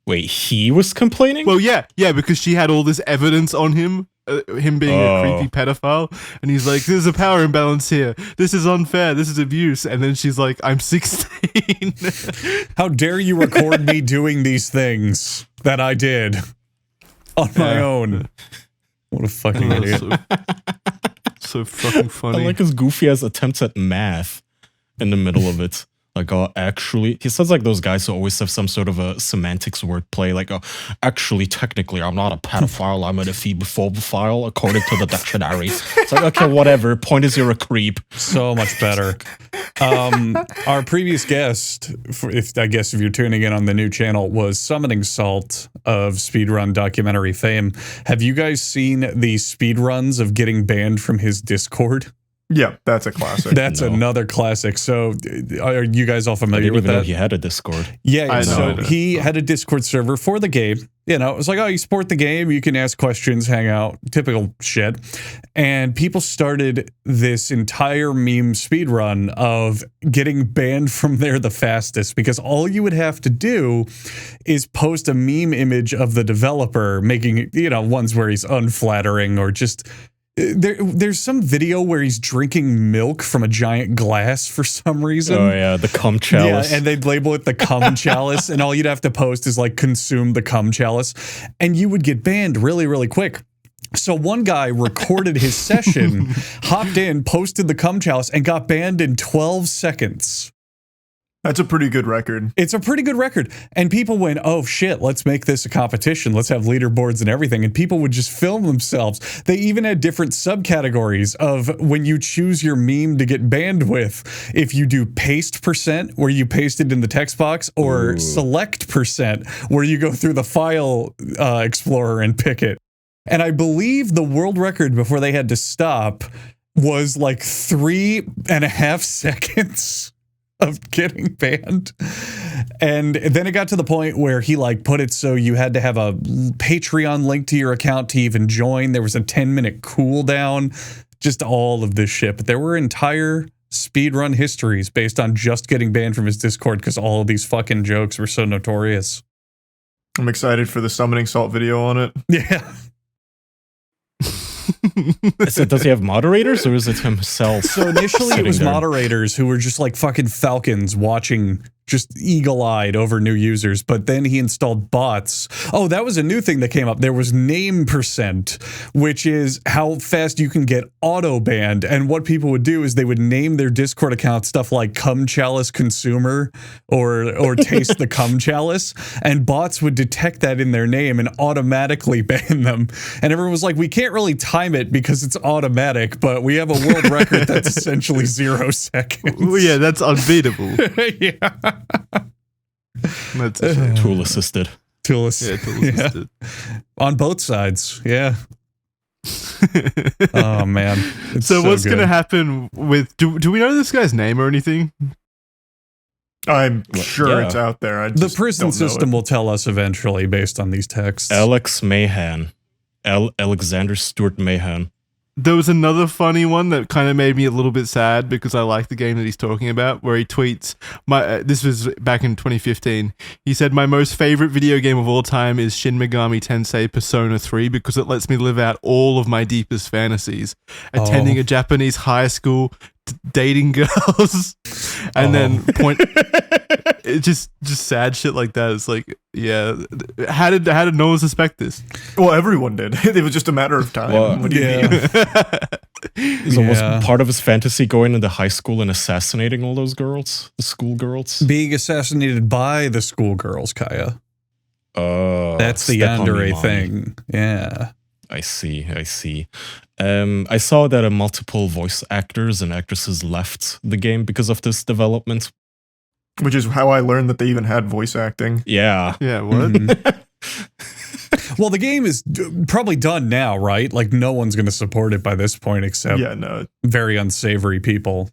S4: Wait, he was complaining?
S1: Well, yeah, because she had all this evidence on him, him being a creepy pedophile, and he's like, "There's a power imbalance here. This is unfair. This is abuse." And then she's like, "I'm 16.
S2: How dare you record me doing these things that I did on my own? What a fucking idiot.
S1: So fucking
S4: I
S1: funny.
S4: like his goofy ass attempts at math in the middle of it. Like, oh, actually, he sounds like those guys who always have some sort of a semantics wordplay. Like, oh, actually, technically, I'm not a pedophile. I'm an ephebophile, according to the dictionary. It's like, okay, whatever. Point is, you're a creep.
S2: So much better. Our previous guest, if you're tuning in on the new channel, was Summoning Salt of speedrun documentary fame. Have you guys seen the speedruns of getting banned from his Discord?
S3: Yeah, that's a classic.
S2: That's another classic. So, are you guys all
S4: I
S2: familiar
S4: didn't
S2: with
S4: even know
S2: that?
S4: he had a Discord.
S2: Yeah,
S1: I
S2: so
S1: know.
S2: he had a Discord server for the game. You know, it was like, oh, you support the game, you can ask questions, hang out, typical shit. And people started this entire meme speedrun of getting banned from there the fastest, because all you would have to do is post a meme image of the developer making, you know, ones where he's unflattering or just... There's some video where he's drinking milk from a giant glass for some reason.
S4: Oh, yeah, the cum chalice.
S2: Yeah, and they'd label it the cum chalice, and all you'd have to post is like consume the cum chalice, and you would get banned really, really quick. So one guy recorded his session, hopped in, posted the cum chalice, and got banned in 12 seconds.
S3: That's a pretty good record.
S2: It's a pretty good record. And people went, oh shit, let's make this a competition. Let's have leaderboards and everything. And people would just film themselves. They even had different subcategories of when you choose your meme to get banned with. If you do paste %, where you paste it in the text box, or select %, where you go through the file explorer and pick it. And I believe the world record before they had to stop was like 3.5 seconds of getting banned. And then it got to the point where he like put it so you had to have a Patreon link to your account to even join. There was a 10-minute cooldown, just all of this shit. But there were entire speedrun histories based on just getting banned from his Discord because all of these fucking jokes were so notorious.
S3: I'm excited for the Summoning Salt video on it.
S2: Yeah.
S4: So does he have moderators, or is it himself?
S2: So initially it
S4: sitting
S2: was
S4: there?
S2: moderators who were just like fucking falcons watching, just eagle-eyed over new users, but then he installed bots. Oh, that was a new thing that came up. There was name %, which is how fast you can get auto-banned. And what people would do is they would name their Discord account stuff like Cum Chalice Consumer or Taste the Cum Chalice, and bots would detect that in their name and automatically ban them. And everyone was like, we can't really time it because it's automatic, but we have a world record that's essentially 0 seconds.
S1: Well, yeah, that's unbeatable.
S2: Yeah.
S1: That's a shame.
S4: Tool assisted.
S2: Tool
S1: Yeah,
S2: assisted.
S1: tool assisted.
S2: On both sides. Yeah. Oh, man. It's
S1: So what's
S2: good.
S1: going to happen with... Do we know this guy's name or anything?
S3: I'm sure
S4: yeah.
S3: it's out there. I
S2: The
S3: just
S2: prison
S3: don't know
S2: system
S3: it.
S2: will tell us eventually based on these texts.
S4: Alex Mahan. Alexander Stewart Mahan.
S1: There was another funny one that kind of made me a little bit sad because I like the game that he's talking about, where he tweets, this was back in 2015, he said, my most favorite video game of all time is Shin Megami Tensei Persona 3 because it lets me live out all of my deepest fantasies. Attending a Japanese high school, dating girls, and then it just sad shit like that. It's like, yeah, how did no one suspect this?
S3: Well, everyone did. It was just a matter of time.
S4: Well,
S3: What do you
S2: yeah.
S3: mean?
S4: So was
S2: Yeah.
S4: part of his fantasy going into high school and assassinating all those girls? The schoolgirls?
S2: Being assassinated by the schoolgirls, Kaya. That's the
S4: step on me,
S2: Yandere
S4: mommy.
S2: thing. Yeah.
S4: I see. I saw that multiple voice actors and actresses left the game because of this development.
S3: Which is how I learned that they even had voice acting.
S4: Yeah.
S1: Yeah, what?
S2: Well, the game is probably done now, right? Like, no one's going to support it by this point except
S3: Yeah, no.
S2: very unsavory people.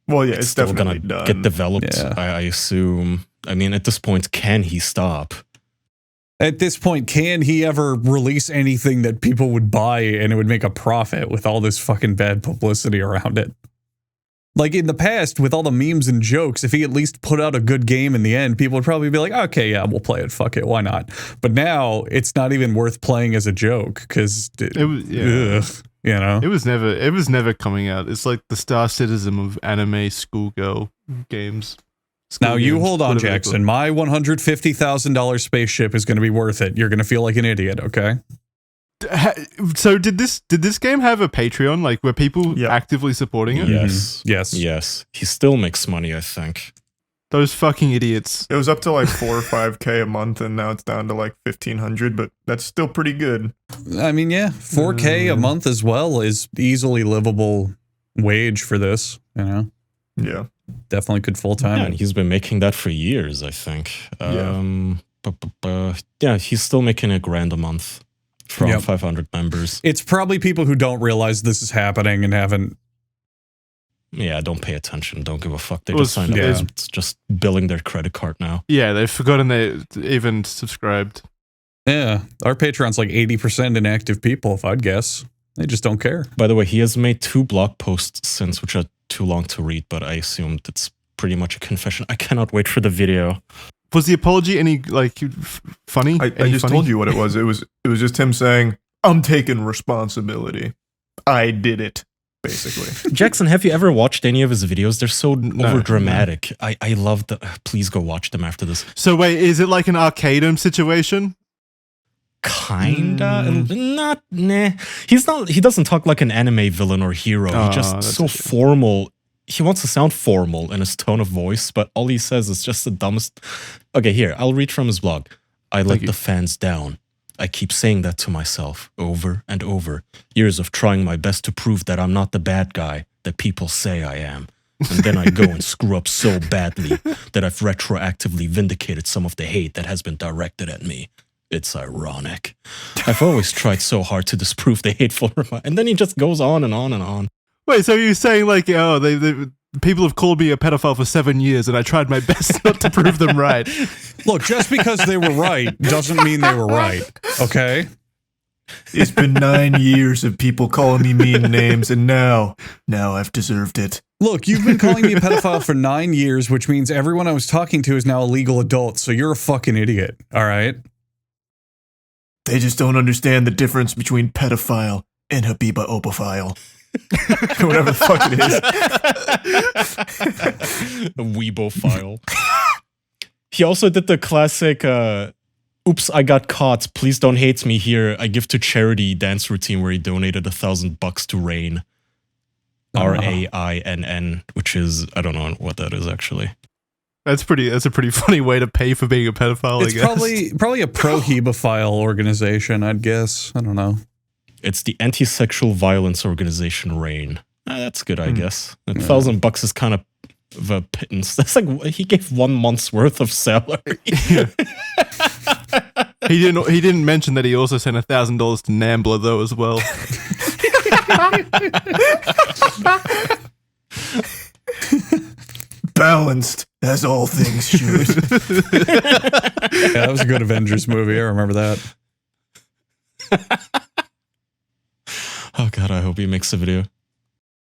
S3: Well, yeah, it's
S4: Still
S3: definitely
S4: gonna
S3: done.
S4: get developed,
S2: Yeah.
S4: I assume. I mean, at this point, can he stop?
S2: At this point, can he ever release anything that people would buy and it would make a profit with all this fucking bad publicity around it? Like in the past, with all the memes and jokes, if he at least put out a good game in the end, people would probably be like, okay, yeah, we'll play it. Fuck it. Why not? But now it's not even worth playing as a joke because
S1: It was, yeah.
S2: you know?
S1: It was never coming out. It's like the Star Citizen of anime schoolgirl games.
S2: Now you hold on, Jackson. My $150,000 spaceship is going to be worth it. You're going to feel like an idiot, okay?
S1: So did this game have a Patreon? Like, were people
S3: Yep.
S1: actively supporting it?
S4: Yes.
S2: Yes.
S4: Yes. He still makes money, I think.
S1: Those fucking idiots.
S3: It was up to like 4 or 5K a month, and now it's down to like 1,500, but that's still pretty good.
S2: I mean, yeah, 4K a month as well is easily livable wage for this, you know?
S3: Yeah.
S2: Definitely could full-time.
S4: Yeah, and he's been making that for years, I think. Yeah, he's still making $1,000 a month from
S2: Yep.
S4: 500 members.
S2: It's probably people who don't realize this is happening and haven't.
S4: Yeah, don't pay attention. Don't give a fuck. They
S1: It
S4: just
S1: was-
S4: signed up.
S2: yeah.
S4: It's just billing their credit card now.
S1: Yeah, they've forgotten they even subscribed.
S2: Yeah, our Patreon's like 80% inactive people, if I'd guess. They just don't care.
S4: By the way, he has made 2 blog posts since, which are too long to read, but I assumed it's pretty much a confession. I cannot wait for the video.
S1: Was the apology any like funny?
S3: I just told you what it was. It was just him saying, I'm taking responsibility. I did it, basically.
S4: Jackson, have you ever watched any of his videos? They're so
S1: No.
S4: over dramatic. I love the. Please go watch them after this.
S1: So wait, is it like an Arcadum situation?
S4: Kinda, and not. Nah, he's not. He doesn't talk like an anime villain or hero.
S1: Oh,
S4: He just
S1: that's
S4: so
S1: a shame.
S4: formal. He wants to sound formal in his tone of voice, but all he says is just the dumbest. Okay, here I'll read from his blog. I let
S1: you.
S4: the fans down. I keep saying that to myself over and over. Years of trying my best to prove that I'm not the bad guy that people say I am. And then I go and screw up so badly that I've retroactively vindicated some of the hate that has been directed at me. It's ironic. I've always tried so hard to disprove the hateful remark. And then he just goes on and on and on.
S1: Wait, so you're saying like, oh, they people have called me a pedophile for 7 years, and I tried my best not to prove them right.
S2: Look, just because they were right doesn't mean they were right, okay?
S3: It's been 9 years of people calling me mean names, and now I've deserved it.
S2: Look, you've been calling me a pedophile for 9 years, which means everyone I was talking to is now a legal adult, so you're a fucking idiot, all right?
S3: They just don't understand the difference between pedophile and Habiba Opophile. Whatever the fuck it is.
S4: A Weibo file. He also did the classic, oops, I got caught. Please don't hate me here. I give to charity dance routine where he donated $1,000 to Rain. RAINN, which is, I don't know what that is actually.
S1: That's a pretty funny way to pay for being a pedophile, I
S2: It's
S1: guess.
S2: probably a pro-hebephile organization, I'd guess. I don't know.
S4: It's the anti-sexual violence organization Rain. That's good, I guess. $1,000 is kind of a pittance. That's like he gave 1 month's worth of salary.
S1: He didn't mention that he also sent $1,000 to Nambler though as well.
S3: Balanced, as all things should.
S2: Yeah, that was a good Avengers movie. I remember that.
S4: Oh god, I hope he makes a video.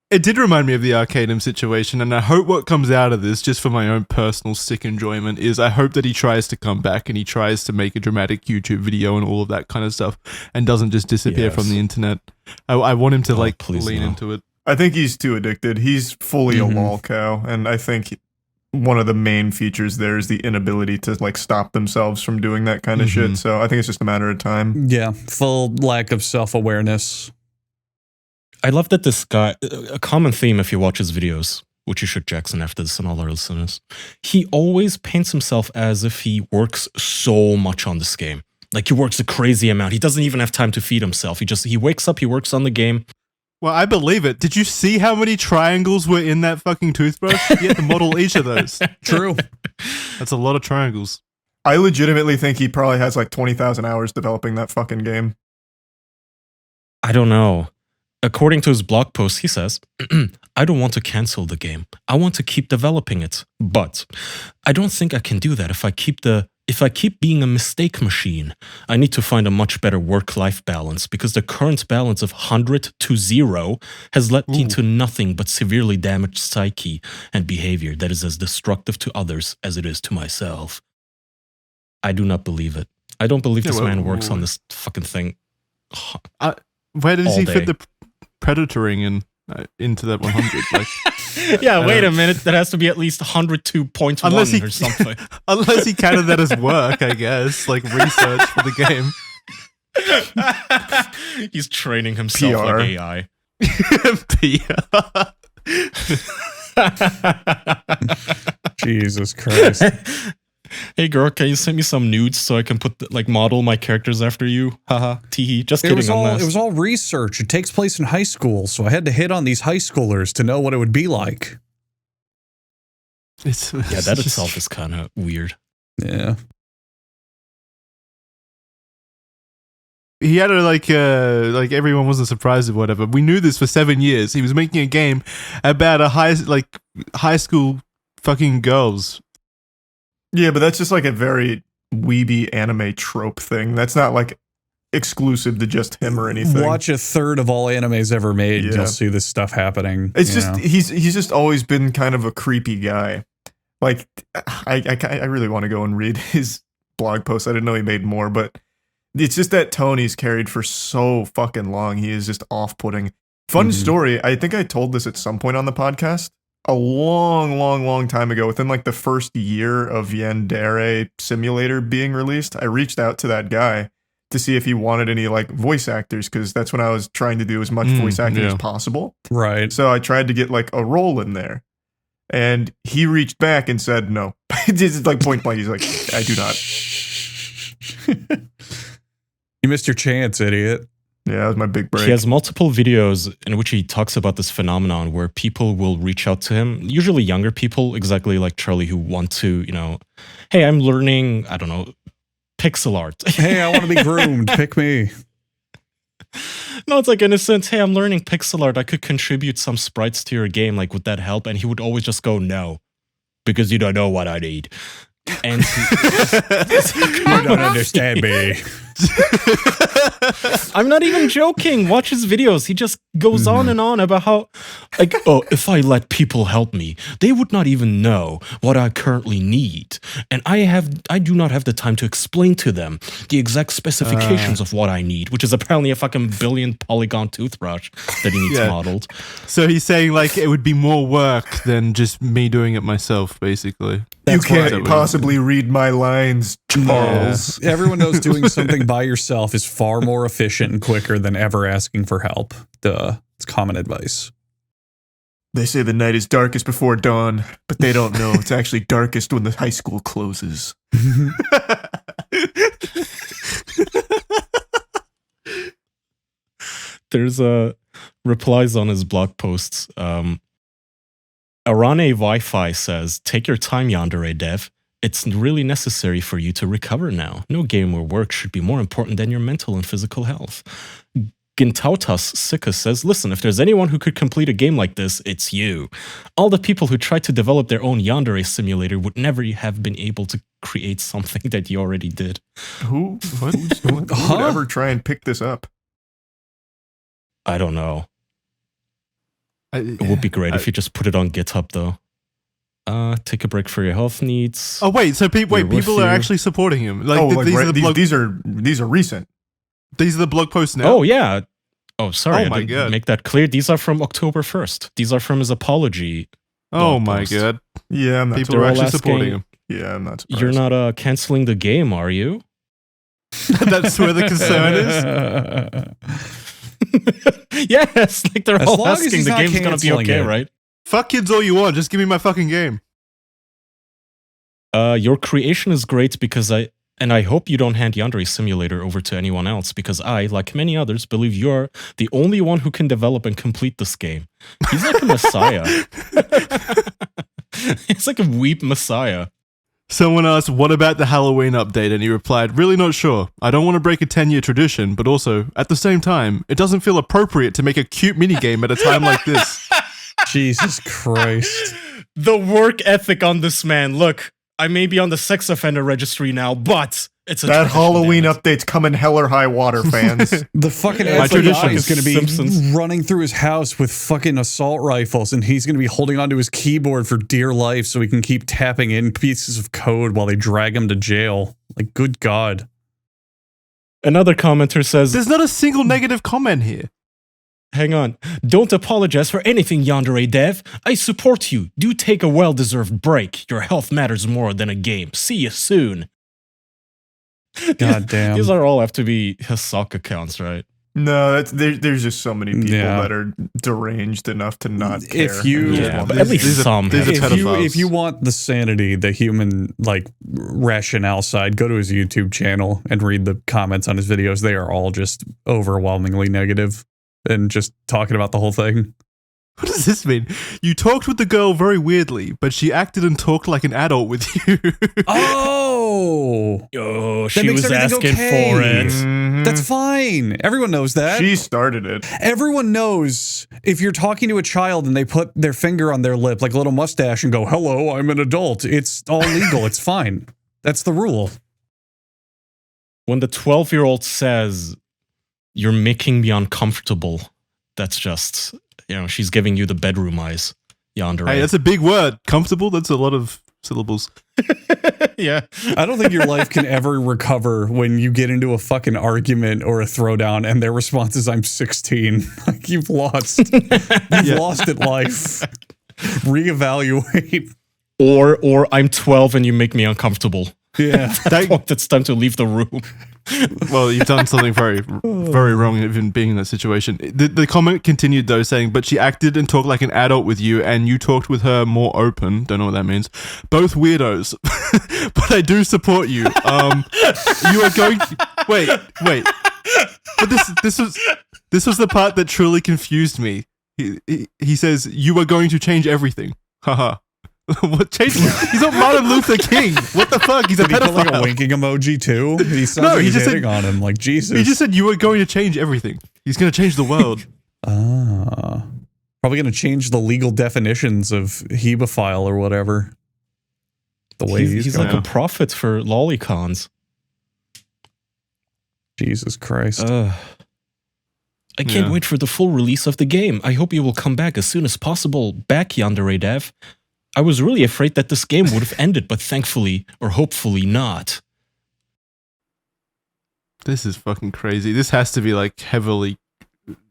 S1: It did remind me of the Arcadum situation, and I hope what comes out of this, just for my own personal sick enjoyment, is I hope that he tries to come back and he tries to make a dramatic YouTube video and all of that kind of stuff, and doesn't just disappear from the internet. I want him to
S4: please
S1: lean
S4: no.
S1: into it.
S3: I think he's too addicted. He's fully a lol cow, and I think one of the main features there is the inability to like stop themselves from doing that kind of shit. So I think it's just a matter of time.
S2: Yeah, full lack of self-awareness.
S4: I love that this guy, a common theme if you watch his videos, which you should, Jackson, after this and all our listeners, he always paints himself as if he works so much on this game. Like he works a crazy amount. He doesn't even have time to feed himself. He wakes up, he works on the game.
S1: Well, I believe it. Did you see how many triangles were in that fucking toothbrush? You had to model each of those.
S2: True.
S1: That's a lot of triangles.
S3: I legitimately think he probably has like 20,000 hours developing that fucking game.
S4: I don't know. According to his blog post, he says, I don't want to cancel the game. I want to keep developing it. But I don't think I can do that if I keep the If I keep being a mistake machine, I need to find a much better work-life balance because the current balance of 100 to 0 has led me to nothing but severely damaged psyche and behavior that is as destructive to others as it is to myself. I do not believe it. I don't believe this man works on this fucking thing.
S1: Where does he fit
S4: day.
S1: the predatoring into that 100? Like,
S4: yeah, wait a minute. That has to be at least 102.1 or something.
S1: Unless he counted that as work, I guess, like research for the game.
S4: He's training himself
S3: PR.
S4: like AI.
S2: Jesus Christ.
S4: Hey girl, can you send me some nudes so I can model my characters after you? Haha, teehee. Just kidding.
S2: It was all research. It takes place in high school, so I had to hit on these high schoolers to know what it would be like.
S4: Yeah, that itself is kind of weird.
S2: Yeah.
S1: He had a like everyone wasn't surprised or whatever. We knew this for 7 years. He was making a game about a high school fucking girls.
S3: Yeah, but that's just like a very weeby anime trope thing. That's not like exclusive to just him or anything.
S2: Watch a third of all animes ever made.
S3: Yeah.
S2: You'll see this stuff happening.
S3: It's just he's just always been kind of a creepy guy. Like I really want to go and read his blog post. I didn't know he made more, but it's just that tone he's carried for so fucking long. He is just off-putting. Fun story. I think I told this at some point on the podcast. A long time ago, within like the first year of Yandere Simulator being released, I reached out to that guy to see if he wanted any like voice actors, because that's when I was trying to do as much voice acting as possible.
S2: Right.
S3: So I tried to get like a role in there, and he reached back and said no. Just like point blank, he's like, I do not.
S2: You missed your chance, idiot.
S3: Yeah, that was my big break.
S4: He has multiple videos in which he talks about this phenomenon where people will reach out to him, usually younger people, exactly like Charlie, who want to, hey, I'm learning, I don't know, pixel art.
S2: Hey, I want to be groomed. Pick me.
S4: No, it's like in a sense, hey, I'm learning pixel art. I could contribute some sprites to your game. Like, would that help? And he would always just go, no, because you don't know what I need. And
S2: you don't understand me.
S4: I'm not even joking. Watch his videos. He just goes on and on about how, like, oh, if I let people help me, they would not even know what I currently need. And I do not have the time to explain to them the exact specifications of what I need, which is apparently a fucking billion polygon toothbrush that he needs modeled.
S1: So he's saying like it would be more work than just me doing it myself, basically.
S3: You can't possibly read my lines, Charles.
S2: Everyone knows doing something by yourself is far more efficient and quicker than ever asking for help. Duh. It's common advice.
S3: They say the night is darkest before dawn, but they don't know it's actually darkest when the high school closes.
S4: There's replies on his blog posts. Arane Wi-Fi says, take your time, Yandere Dev. It's really necessary for you to recover now. No game or work should be more important than your mental and physical health. Gintautas Sika says, listen, if there's anyone who could complete a game like this, it's you. All the people who tried to develop their own Yandere simulator would never have been able to create something that you already did.
S3: Who would ever try and pick this up?
S4: I don't know. It would be great if you just put it on GitHub, though. Take a break for your health needs.
S1: Oh wait, so people are actually supporting him. Like,
S3: these are recent.
S1: These are the blog posts now.
S4: Oh yeah. Oh sorry.
S1: Oh my God.
S4: Make that clear. These are from October 1st. These are from his apology.
S1: Oh my
S4: post.
S1: God.
S3: Yeah, I'm not.
S1: People are actually supporting him.
S3: Yeah, I'm not surprised.
S4: You're not canceling the game, are you?
S1: That's where the concern is.
S4: Yes, like they're
S2: As
S4: all
S2: long as
S4: asking
S2: he's
S4: the
S2: not
S4: game's gonna be
S2: canceling
S4: okay,
S2: it.
S4: right?
S1: Fuck kids all you want. Just give me my fucking game.
S4: Your creation is great because I hope you don't hand Yandere Simulator over to anyone else because I, like many others, believe you're the only one who can develop and complete this game. He's like a messiah. He's like a weep messiah.
S1: Someone asked, what about the Halloween update? And he replied, really not sure. I don't want to break a 10-year tradition, but also, at the same time, it doesn't feel appropriate to make a cute minigame at a time like this.
S2: Jesus Christ.
S4: The work ethic on this man. Look, I may be on the sex offender registry now, but it's a
S3: That
S4: tradition,
S3: Halloween
S4: damn it.
S3: update's coming hell or high water, fans.
S2: The fucking
S4: My
S2: FBI
S4: tradition
S2: is
S4: is
S2: going to be
S4: Simpsons.
S2: running through his house with fucking assault rifles, and he's going to be holding onto his keyboard for dear life so he can keep tapping in pieces of code while they drag him to jail. Like, good God.
S4: Another commenter says,
S1: There's not a single negative comment here.
S4: hang on, don't apologize for anything, Yandere Dev. I support you. Do take a well-deserved break. Your health matters more than a game. See you soon.
S2: God damn.
S4: These are all have to be his sock accounts, right?
S3: No, there's just so many people
S2: Yeah.
S3: that are deranged enough to not care.
S2: If you-
S3: and just
S4: Yeah,
S3: want
S4: but
S3: to
S4: at least
S3: see-
S1: these are-
S4: some.
S1: these are
S4: have.
S1: pedophiles.
S2: If you want the sanity, the human like rationale side, go to his YouTube channel and read the comments on his videos. They are all just overwhelmingly negative and just talking about the whole thing.
S1: What does this mean? You talked with the girl very weirdly, but she acted and talked like an adult with you.
S2: Oh,
S4: Oh,
S2: That
S4: she
S2: makes
S4: was
S2: everything
S4: asking
S2: okay.
S4: for it.
S3: Mhm.
S2: that's fine. Everyone knows that.
S3: She started it.
S2: Everyone knows if you're talking to a child and they put their finger on their lip like a little mustache and go, "Hello, I'm an adult." It's all legal. It's fine. That's the rule.
S4: When the 12-year-old says, you're making me uncomfortable, that's just, she's giving you the bedroom eyes, Yandere.
S1: Hey, that's a big word. Comfortable? That's a lot of syllables.
S4: Yeah.
S2: I don't think your life can ever recover when you get into a fucking argument or a throwdown and their response is, "I'm 16. Like, you've lost. You've lost at life. Reevaluate.
S4: Or I'm 12 and you make me uncomfortable.
S2: Yeah.
S4: It's time to leave the room.
S1: Well, you've done something very, very wrong even being in that situation. The comment continued though, saying, "But she acted and talked like an adult with you, and you talked with her more open." Don't know what that means. Both weirdos, but I do support you. You are going. Wait. But this was the part that truly confused me. He says, "You are going to change everything." Haha. What change? He's not Martin Luther King. What the fuck? He's a
S2: Did he put like a
S1: pedophile.
S2: winking emoji too? He sounds
S1: No,
S2: like
S1: he
S2: he's
S1: just said-
S2: hitting on him. Like, Jesus.
S1: He just said you are going to change everything. He's going to change the world.
S2: Probably going to change the legal definitions of hebephile or whatever. The way
S4: He's
S2: going.
S4: like a prophet for lolicons.
S2: Jesus Christ.
S4: I can't
S1: Yeah.
S4: wait for the full release of the game. I hope you will come back as soon as possible. Back, Yandere Dev. I was really afraid that this game would have ended, but thankfully, or hopefully not.
S1: This is fucking crazy. This has to be like heavily.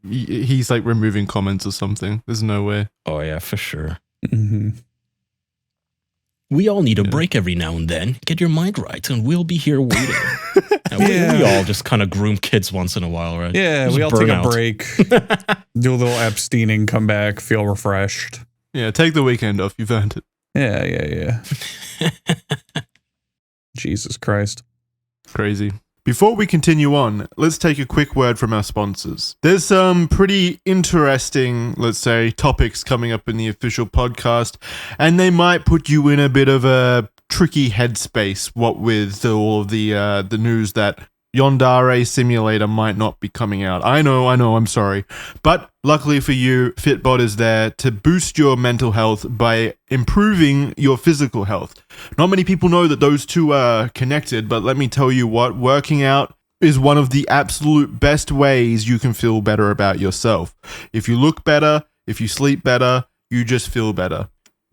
S1: He's like removing comments or something. There's no way.
S4: Oh yeah, for sure.
S2: Mhm.
S4: We all need a
S1: Yeah.
S4: break every now and then. Get your mind right, and we'll be here waiting. And
S2: Yeah.
S4: we all just kind of groom kids once in a while, right?
S2: Yeah,
S4: Just
S2: we all
S4: burn
S2: take
S4: out.
S2: a break, do a little abstaining, come back, feel refreshed.
S1: Yeah, take the weekend off. You've earned it.
S2: Yeah. Jesus Christ.
S1: Crazy. Before we continue on, let's take a quick word from our sponsors. There's some pretty interesting, let's say, topics coming up in the official podcast, and they might put you in a bit of a tricky headspace, what with all of the news that Yandere Simulator might not be coming out. I know, I'm sorry. But luckily for you, Fitbod is there to boost your mental health by improving your physical health. Not many people know that those two are connected, but let me tell you what, working out is one of the absolute best ways you can feel better about yourself. If you look better, if you sleep better, you just feel better.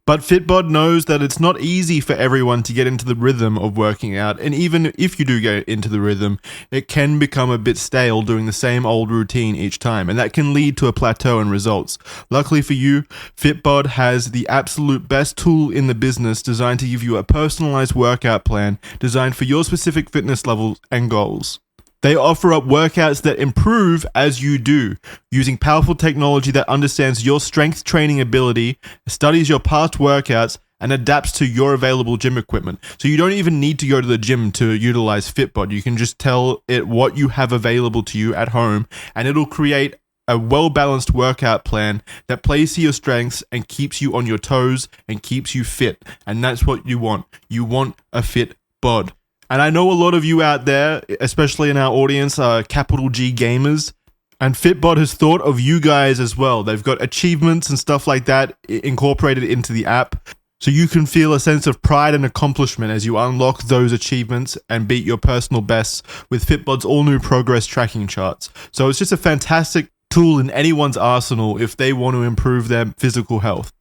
S1: But Fitbod knows that it's not easy for everyone to get into the rhythm of working out, and even if you do get into the rhythm, it can become a bit stale doing the same old routine each time, and that can lead to a plateau in results. Luckily for you, Fitbod has the absolute best tool in the business designed to give you a personalized workout plan designed for your specific fitness levels and goals. They offer up workouts that improve as you do, using powerful technology that understands your strength training ability, studies your past workouts, and adapts to your available gym equipment. So you don't even need to go to the gym to utilize Fitbod. You can just tell it what you have available to you at home, and it'll create a well-balanced workout plan that plays to your strengths and keeps you on your toes and keeps you fit. And that's what you want. You want a fit bod. And I know a lot of you out there, especially in our audience, are capital G gamers. And Fitbod has thought of you guys as well. They've got achievements and stuff like that incorporated into the app. So you can feel a sense of pride and accomplishment as you unlock those achievements and beat your personal bests with Fitbod's all-new progress tracking charts. So it's just a fantastic tool in anyone's arsenal if they want to improve their physical health.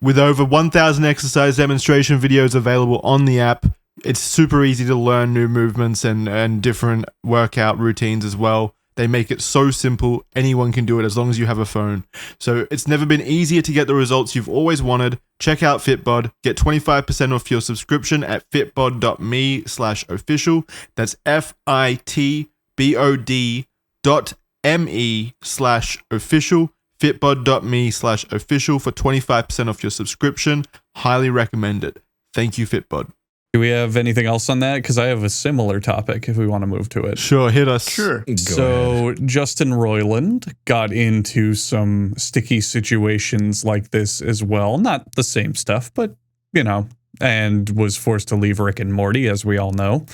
S1: With over 1,000 exercise demonstration videos available on the app, it's super easy to learn new movements and different workout routines as well. They make it so simple, anyone can do it as long as you have a phone. So it's never been easier to get the results you've always wanted. Check out Fitbod. Get 25% off your subscription at fitbod.me/official. That's FITBOD.me/official. Fitbod.me/official for 25% off your subscription. Highly recommend it. Thank you, Fitbod.
S2: Do we have anything else on that? Because I have a similar topic if we want to move to it.
S1: Sure, hit us.
S3: Sure.
S2: So Justin Roiland got into some sticky situations like this as well. Not the same stuff, but, you know, and was forced to leave Rick and Morty, as we all know.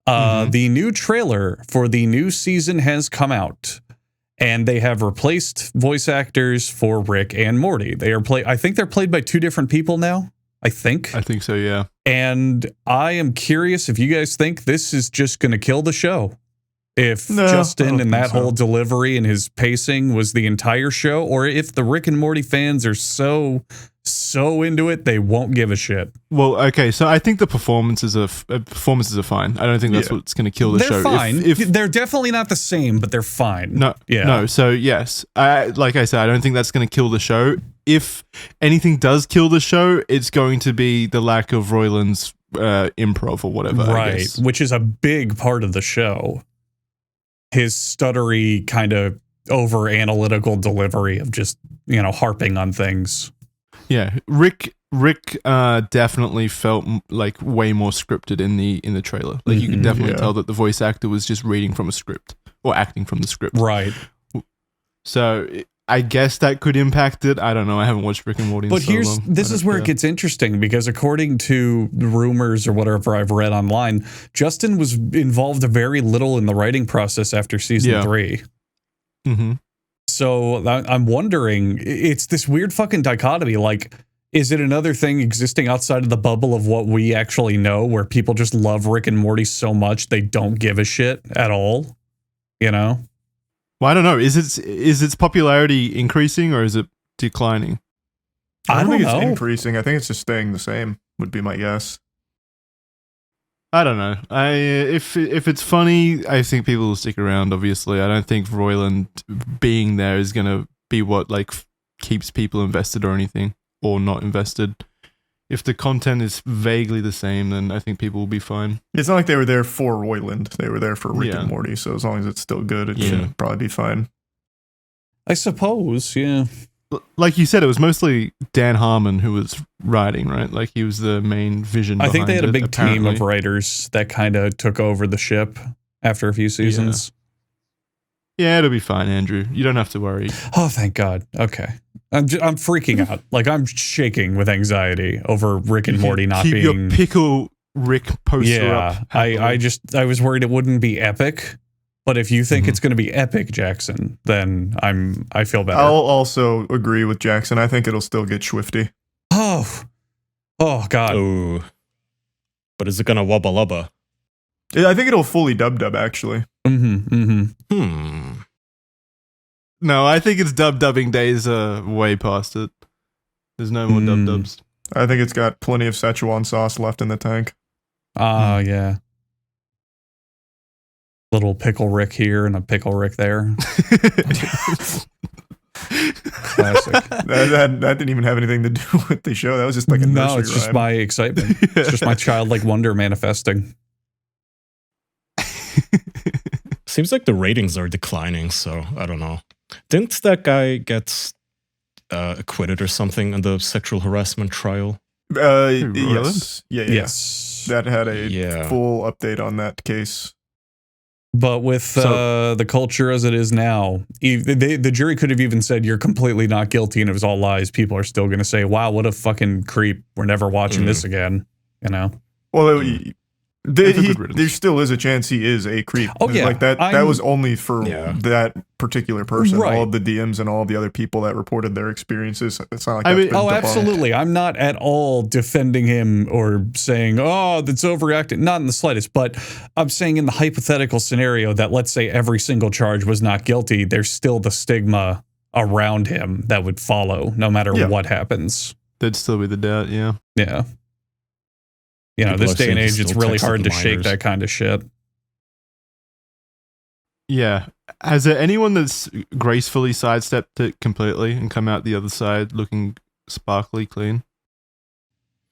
S2: The new trailer for the new season has come out, and they have replaced voice actors for Rick and Morty. They are I think they're played by two different people now. I think
S1: so, yeah.
S2: And I am curious if you guys think this is just going to kill the show. If Justin and that whole delivery and his pacing was the entire show, or if the Rick and Morty fans are so into it, they won't give a shit.
S1: Well, okay, so I think the performances are fine. I don't think that's what's going to kill the show.
S2: They're fine. They're definitely not the same, but they're fine.
S1: No. So yes, like I said, I don't think that's going to kill the show. If anything does kill the show, it's going to be the lack of Roiland's improv or whatever. I guess.
S2: Which is a big part of the show. His stuttery kind of over analytical delivery of just, you know, harping on things.
S1: Yeah, Rick definitely felt like way more scripted in the trailer. Like you could definitely tell that the voice actor was just reading from a script or acting from the script.
S2: Right.
S1: So I guess that could impact it. I don't know. I haven't watched Rick and Morty in so long.
S2: This is where it gets interesting, because according to rumors or whatever I've read online, Justin was involved very little in the writing process after season 3.
S1: Mm-hmm.
S2: So I'm wondering, it's this weird fucking dichotomy. Like, is it another thing existing outside of the bubble of what we actually know, where people just love Rick and Morty so much they don't give a shit at all? You know?
S1: Well, I don't know. Is its popularity increasing or is it declining?
S3: I don't think it's increasing. I think it's just staying the same, would be my guess.
S1: I don't know. If it's funny, I think people will stick around, obviously. I don't think Roiland being there is going to be what like keeps people invested or anything, or not invested. If the content is vaguely the same, then I think people will be fine.
S3: It's not like they were there for Roiland. They were there for Rick and Morty, so as long as it's still good, it should probably be fine.
S2: I suppose, yeah.
S1: Like you said, it was mostly Dan Harmon who was writing, right? Like he was the main vision behind it.
S2: I think they had a big team of writers that kind of took over the ship after a few seasons.
S1: Yeah, it'll be fine, Andrew. You don't have to worry.
S2: Oh, thank God. Okay. I'm freaking out. Like, I'm shaking with anxiety over Rick and Morty not
S1: Keep
S2: being...
S1: your pickle Rick poster up.
S2: I was worried it wouldn't be epic. But if you think it's going to be epic, Jackson, then I feel better.
S3: I'll also agree with Jackson. I think it'll still get swifty.
S2: Oh God.
S4: Oh. But is it going to wubba lubba?
S3: I think it'll fully dub actually.
S1: No, I think it's dubbing days way past it. There's no more dubs.
S3: I think it's got plenty of Szechuan sauce left in the tank.
S2: Yeah. Little pickle Rick here and a pickle Rick there. Classic.
S3: That didn't even have anything to do with the show. That was just like a nursery
S2: it's just
S3: rhyme.
S2: my excitement. It's just my childlike wonder manifesting.
S4: Seems like the ratings are declining, so I don't know. Didn't that guy get acquitted or something in the sexual harassment trial?
S3: Yes.
S2: Yes.
S3: That had a full update on that case.
S2: But with the culture as it is now, the jury could have even said you're completely not guilty and it was all lies. People are still going to say, wow, what a fucking creep. We're never watching this again, you know?
S3: Well, There still is a chance he is a creep.
S2: Oh, yeah.
S3: Like that was only for that particular person.
S2: Right.
S3: All of the DMs and all of the other people that reported their experiences. It's not like that's been debunked.
S2: Absolutely. I'm not at all defending him or saying, oh, that's overreacting. Not in the slightest. But I'm saying in the hypothetical scenario that let's say every single charge was not guilty, there's still the stigma around him that would follow no matter what happens.
S1: There'd still be the doubt, yeah.
S2: Yeah. You know,
S4: People
S2: this
S4: are
S2: day and
S4: saying he
S2: age, it's
S4: still
S2: really
S4: texted
S2: hard to
S4: the
S2: shake
S4: minors.
S2: that kind of shit.
S1: Yeah. Has there anyone that's gracefully sidestepped it completely and come out the other side looking sparkly clean?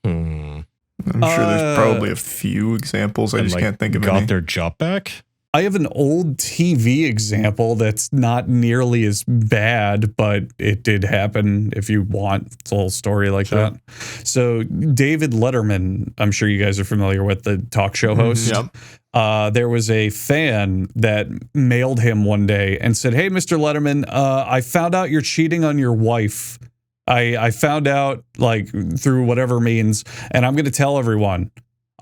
S3: I'm sure there's probably a few examples. I
S4: And,
S3: just can't think of
S4: got
S3: any.
S4: their job back?
S2: I have an old TV example that's not nearly as bad, but it did happen if you want. It's a whole story like that. So David Letterman, I'm sure you guys are familiar with, the talk show host.
S1: Yep.
S2: There was a fan that mailed him one day and said, hey, Mr. Letterman, I found out you're cheating on your wife. I found out like through whatever means, and I'm going to tell everyone.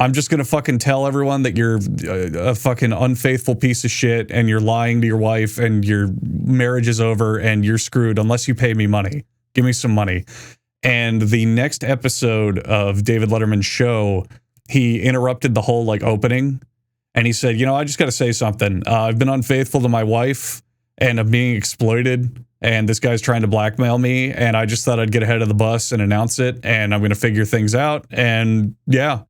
S2: I'm just going to fucking tell everyone that you're a fucking unfaithful piece of shit and you're lying to your wife and your marriage is over and you're screwed unless you pay me money. Give me some money. And the next episode of David Letterman's show, he interrupted the whole like opening and he said, you know, I just got to say something. I've been unfaithful to my wife and I'm being exploited and this guy's trying to blackmail me and I just thought I'd get ahead of the bus and announce it and I'm going to figure things out. And yeah.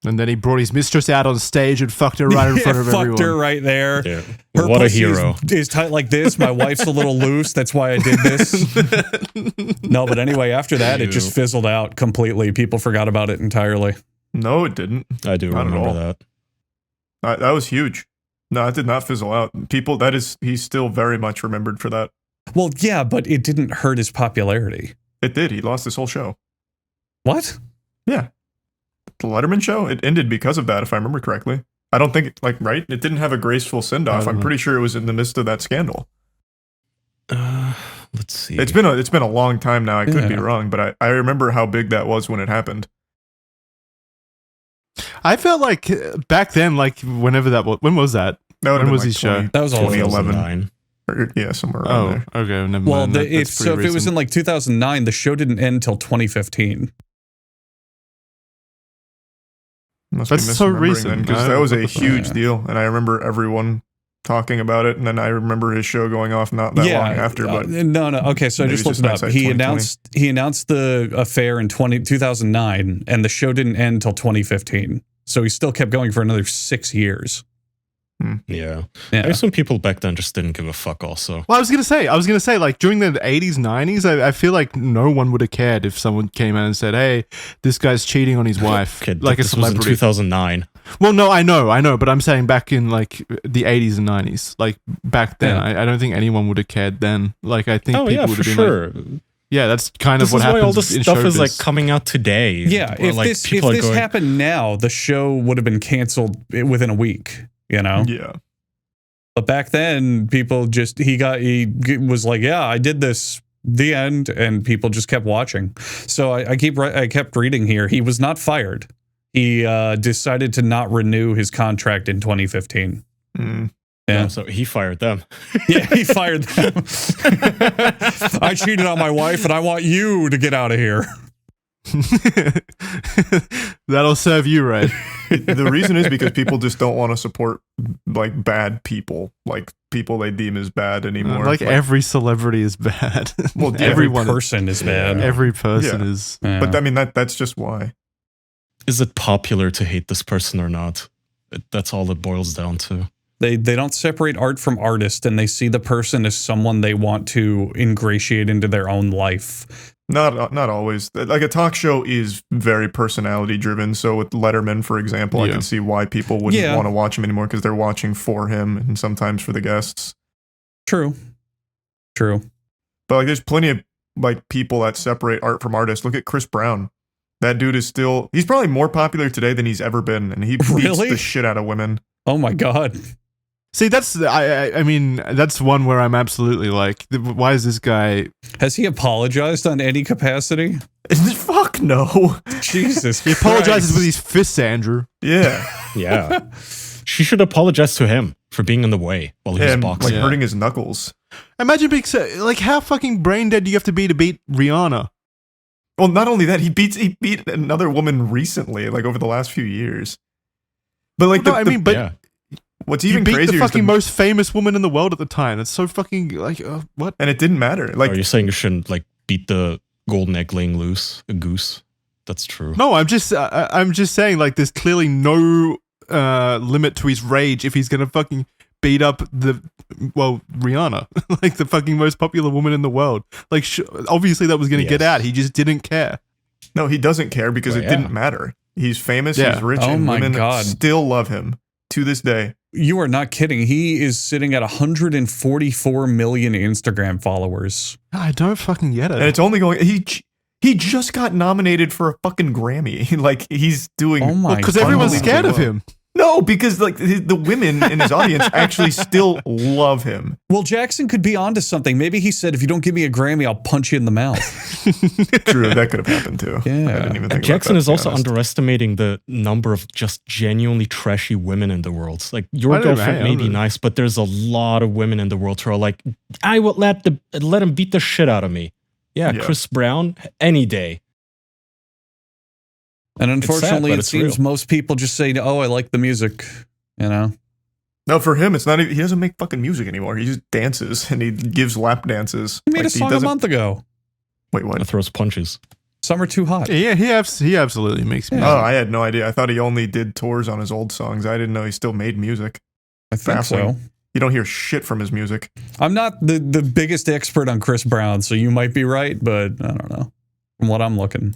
S1: And then he brought his mistress out on stage and fucked her right in front of everyone.
S2: Fucked her right there.
S4: Yeah.
S2: Her
S4: What a
S2: pussy
S4: hero.
S2: is tight like this. My wife's a little loose. That's why I did this. No, but anyway, after that, it just fizzled out completely. People forgot about it entirely.
S3: No, it didn't.
S4: I do
S3: Not at
S4: remember
S3: all.
S4: that.
S3: That was huge. No, it did not fizzle out. He's still very much remembered for that.
S2: Well, yeah, but it didn't hurt his popularity.
S3: It did. He lost his whole show.
S2: What?
S3: Yeah. The Letterman show, it ended because of that, if I remember correctly. I don't think, right? It didn't have a graceful send-off. I'm pretty sure it was in the midst of that scandal.
S4: Let's see.
S3: It's been a long time now. I could be wrong, but I remember how big that was when it happened.
S1: I felt like back then, like whenever that was, when was that?
S3: When
S1: was his show?
S2: That was all
S3: 2011. Yeah, somewhere around there.
S1: Okay, never
S2: Well,
S1: mind.
S2: if it was in like 2009, the show didn't end until 2015.
S3: Must
S1: That's
S3: be
S1: so
S3: misremembering
S1: recent.
S3: then, because that was a huge deal, and I remember everyone talking about it, and then I remember his show going off not that long after. But
S2: no. Okay, so I
S3: maybe
S2: just looked
S3: just
S2: it up.
S3: hindsight,
S2: He announced the affair in 2009, and the show didn't end until 2015. So he still kept going for another 6 years.
S4: Yeah.
S2: Yeah.
S4: I assume people back then just didn't give a fuck also.
S1: Well, I was gonna say, like during the 80s, 90s, I feel like no one would have cared if someone came out and said, "Hey, this guy's cheating on his wife,"
S4: Kid,
S1: like a
S4: this was in
S1: celebrity.
S4: 2009.
S1: Well, no, I know, but I'm saying back in like the 80s and 90s, like back then, I don't think anyone would have cared then. Like I think people would have been
S4: sure.
S1: like, yeah, that's kind of
S4: This
S1: what
S4: is
S1: happens.
S4: why all this
S1: in
S4: stuff is
S1: showbiz.
S4: like coming out today.
S2: Yeah,
S4: where,
S2: if
S4: like,
S2: this
S4: people are going,
S2: happened now, the show would have been canceled within a week. You know.
S3: yeah.
S2: But back then, people just he was like, yeah, I did this. The end, and people just kept watching. So I kept reading here. He was not fired. He decided to not renew his contract in 2015. Yeah,
S4: so he fired them.
S2: yeah, he fired them. I cheated on my wife, and I want you to get out of here.
S1: That'll serve you right.
S3: The reason is because people just don't want to support like bad people, like people they deem as bad anymore.
S1: Like every celebrity is bad.
S3: Well,
S2: Every
S1: everyone,
S2: person is bad.
S1: every person is.
S2: Yeah.
S3: But I mean that's just why.
S4: Is it popular to hate this person or not? That's all it boils down to.
S2: They don't separate art from artist, and they see the person as someone they want to ingratiate into their own life.
S3: Not always. Like a talk show is very personality driven. So with Letterman, for example, I can see why people wouldn't want to watch him anymore because they're watching for him and sometimes for the guests.
S2: True.
S3: But like, there's plenty of like people that separate art from artists. Look at Chris Brown. That dude is he's probably more popular today than he's ever been, and he beats the shit out of women.
S2: Oh my God.
S1: See, that's I mean, that's one where I'm absolutely like, why is this guy?
S2: Has he apologized on any capacity?
S3: Fuck Fuck no.
S2: Jesus
S1: He apologizes
S2: Christ.
S1: with his fists, Andrew.
S3: Yeah.
S4: Yeah. She should apologize to him for being in the way while he was
S3: And
S4: boxing.
S3: like hurting his knuckles.
S1: Imagine being like, how fucking brain dead do you have to beat Rihanna?
S3: Well, not only that, he beat another woman recently, like over the last few years. But like,
S4: Yeah.
S3: what's
S1: you
S3: even
S1: beat
S3: crazier
S1: the
S3: is
S1: fucking most famous woman in the world at the time. It's so fucking like what?
S3: and it didn't matter. Like,
S4: Are you saying you shouldn't like beat the golden egg laying goose? That's true.
S1: No, I'm just saying like there's clearly no limit to his rage if he's gonna fucking beat up Rihanna, like the fucking most popular woman in the world. Like obviously that was gonna get out. He just didn't care.
S3: no, he doesn't care because it didn't matter. He's famous, he's rich, and women still love him to this day.
S2: You are not kidding. He is sitting at 144 million Instagram followers.
S1: I don't fucking get it.
S3: And it's only going. He just got nominated for a fucking Grammy. Like he's doing.
S2: Oh my!
S1: Because everyone's scared of him.
S3: No, because like the women in his audience actually still love him.
S2: Well, Jackson could be onto something. Maybe he said, "If you don't give me a Grammy, I'll punch you in the mouth."
S3: True, that could have happened too.
S2: Yeah.
S3: I didn't even think
S4: Jackson
S3: about that,
S4: is
S3: to be
S4: also
S3: honest.
S4: underestimating the number of just genuinely trashy women in the world. Like your girlfriend may be nice, but there's a lot of women in the world who are like, I will let him beat the shit out of me. Yeah, Chris Brown, any day.
S2: And unfortunately,
S4: sad, but
S2: it
S4: it's
S2: seems
S4: real.
S2: most people just say, "Oh, I like the music," you know.
S3: No, for him, it's not. He doesn't make fucking music anymore. He just dances and he gives lap dances.
S2: He made a song a month ago.
S3: Wait, what?
S4: That throws punches.
S2: Summer Too Hot.
S1: Yeah, he absolutely makes music.
S3: Oh, I had no idea. I thought he only did tours on his old songs. I didn't know he still made music.
S2: I think
S3: Baffling.
S2: so.
S3: You don't hear shit from his music.
S2: I'm not the biggest expert on Chris Brown, so you might be right, but I don't know. From what I'm looking.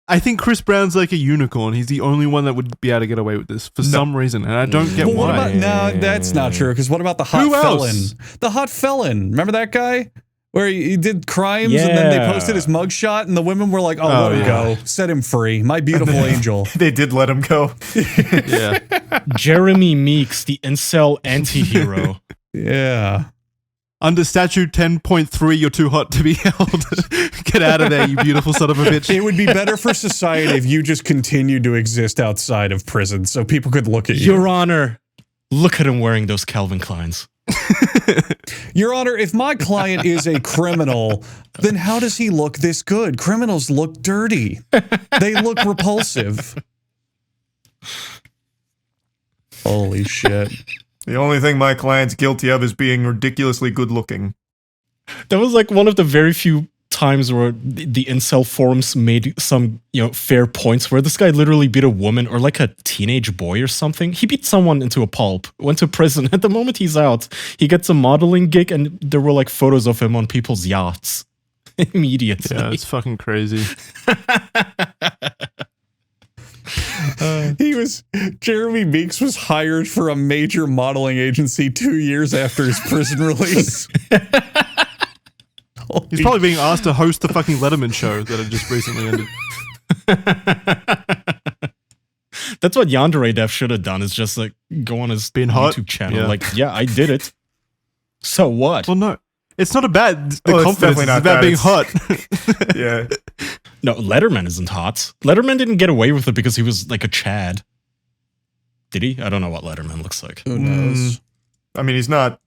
S1: I think Chris Brown's like a unicorn. He's the only one that would be able to get away with this for some reason, and I don't get
S2: Well, what
S1: why.
S2: about, no, that's not true, because what about the hot
S1: Who
S2: felon?
S1: else?
S2: The hot felon. Remember that guy? Where he did crimes and then they posted his mugshot and the women were like, let him go. Set him free. My beautiful angel.
S3: They did let him go.
S1: Yeah.
S4: Jeremy Meeks, the incel anti-hero.
S2: Yeah.
S1: Under statute 10.3, you're too hot to be held. Get out of there, you beautiful son of a bitch.
S2: It would be better for society if you just continued to exist outside of prison so people could look at you.
S4: Your Honor, look at him wearing those Calvin Kleins.
S2: Your Honor, if my client is a criminal, then how does he look this good? Criminals look dirty. They look repulsive. Holy shit.
S3: The only thing my client's guilty of is being ridiculously good looking.
S4: That was like one of the very few times where the incel forums made some, fair points where this guy literally beat a woman or like a teenage boy or something. He beat someone into a pulp, went to prison. At the moment he's out, he gets a modeling gig and there were like photos of him on people's yachts immediately.
S1: Yeah, it's fucking crazy.
S2: Jeremy Meeks was hired for a major modeling agency 2 years after his prison release.
S1: He's probably being asked to host the fucking Letterman show that had just recently ended.
S4: That's what Yandere Dev should have done, is just like go on his
S1: Being hot?
S4: YouTube channel.
S1: Yeah.
S4: Like, yeah, I did it. So what?
S1: Well, no. It's not about the
S3: Well, it's
S1: confidence,
S3: definitely
S1: it's
S3: not
S1: about being
S3: that.
S1: hot.
S3: Yeah.
S4: No, Letterman isn't hot. Letterman didn't get away with it because he was like a Chad. Did he? I don't know what Letterman looks like.
S2: Who knows?
S3: I mean, he's not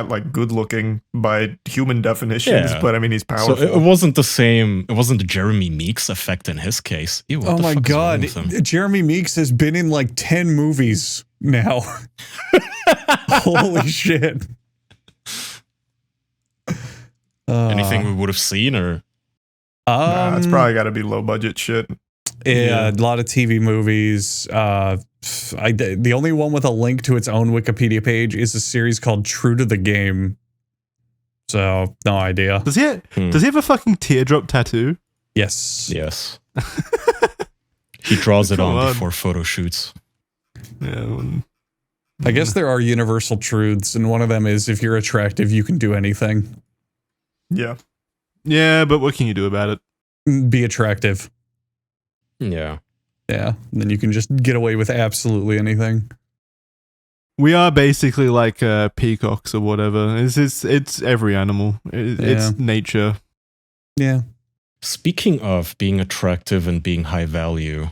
S3: like good looking by human definitions,
S4: Yeah.
S3: but I mean, he's
S4: So
S3: powerful.
S4: it wasn't the same. It wasn't the Jeremy Meeks effect in his case. Ew, what
S2: Oh
S4: the
S2: my
S4: fuck is wrong
S2: god.
S4: with him?
S2: Jeremy Meeks has been in like 10 movies now. Holy shit.
S4: Anything we would have seen, or
S3: Nah, it's probably got to be low budget shit.
S2: Yeah, a lot of TV movies. The only one with a link to its own Wikipedia page is a series called True to the Game. So, no idea.
S1: Does he have a fucking teardrop tattoo?
S2: Yes.
S4: yes, he draws it
S1: Come
S4: on
S1: on.
S4: before photo shoots.
S1: Yeah.
S2: I guess there are universal truths, and one of them is if you're attractive, you can do anything.
S3: Yeah.
S1: Yeah, but what can you do about it?
S2: Be attractive.
S4: Yeah,
S2: Yeah. And then you can just get away with absolutely anything.
S1: We are basically like peacocks or whatever. It's every animal. It's nature.
S2: Yeah.
S4: Speaking of being attractive and being high value,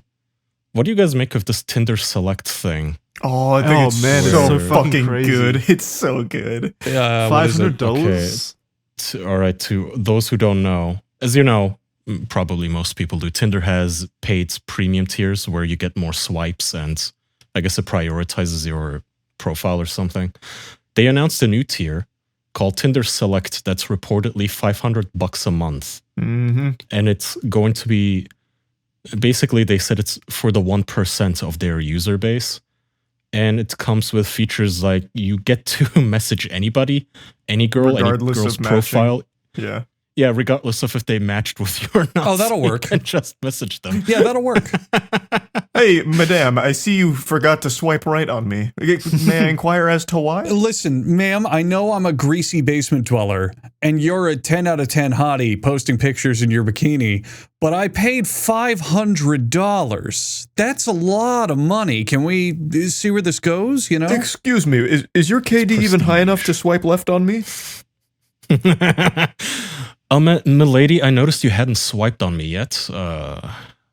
S4: what do you guys make of this Tinder Select thing?
S3: Oh, I think it's
S1: man,
S3: so,
S1: it's so
S3: fucking
S1: fucking crazy.
S3: good. It's so good.
S1: $500.
S4: All right, to those who don't know, as you know, probably most people do, Tinder has paid premium tiers where you get more swipes and I guess it prioritizes your profile or something. They announced a new tier called Tinder Select that's reportedly $500 a month.
S3: Mm-hmm.
S4: And it's going to be, basically they said it's for the 1% of their user base. And it comes with features like you get to message anybody, any girl,
S3: Regardless
S4: any girl's
S3: of matching.
S4: profile.
S3: Yeah.
S4: Yeah, regardless of if they matched with you or not.
S2: Oh, that'll work.
S4: You can just message them.
S2: Yeah, that'll work.
S3: Hey, madame, I see you forgot to swipe right on me. May I inquire as to why?
S2: Listen, ma'am, I know I'm a greasy basement dweller, and you're a 10 out of 10 hottie posting pictures in your bikini, but I paid $500. That's a lot of money. Can we see where this goes, you know?
S3: Excuse me, is your KD even high enough to swipe left on me?
S4: Milady, I noticed you hadn't swiped on me yet.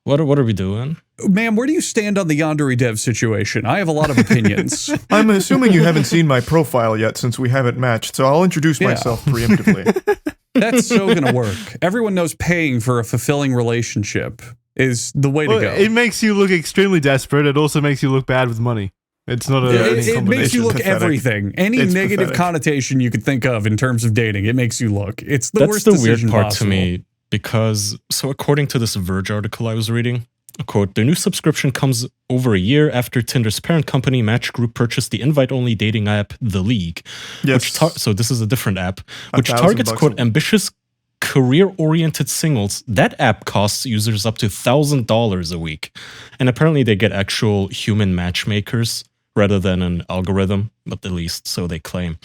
S4: What are we doing?
S2: Ma'am, where do you stand on the Yandere Dev situation? I have a lot of opinions.
S3: I'm assuming you haven't seen my profile yet since we haven't matched, so I'll introduce
S2: Yeah.
S3: myself preemptively.
S2: That's so gonna work. Everyone knows paying for a fulfilling relationship is the way to go.
S1: It makes you look extremely desperate. It also makes you look bad with money. It's not a
S2: It makes you look
S3: Pathetic.
S2: everything. Any
S3: It's
S2: negative
S3: pathetic.
S2: connotation you could think of in terms of dating, it makes you look. It's the
S4: That's
S2: worst
S4: the weird
S2: decision
S4: part
S2: possible.
S4: to me because, so according to this Verge article I was reading, quote, the new subscription comes over a year after Tinder's parent company Match Group purchased the invite-only dating app The League.
S3: Yes.
S4: So this is a different app, which
S3: $1,000
S4: targets,
S3: bucks
S4: quote,
S3: a-
S4: ambitious career-oriented singles. That app costs users up to $1,000 a week. And apparently they get actual human matchmakers rather than an algorithm, but at least so they claim.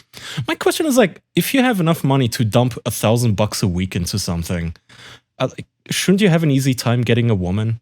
S4: My question is like, if you have enough money to dump $1,000 a week into something, shouldn't you have an easy time getting a woman?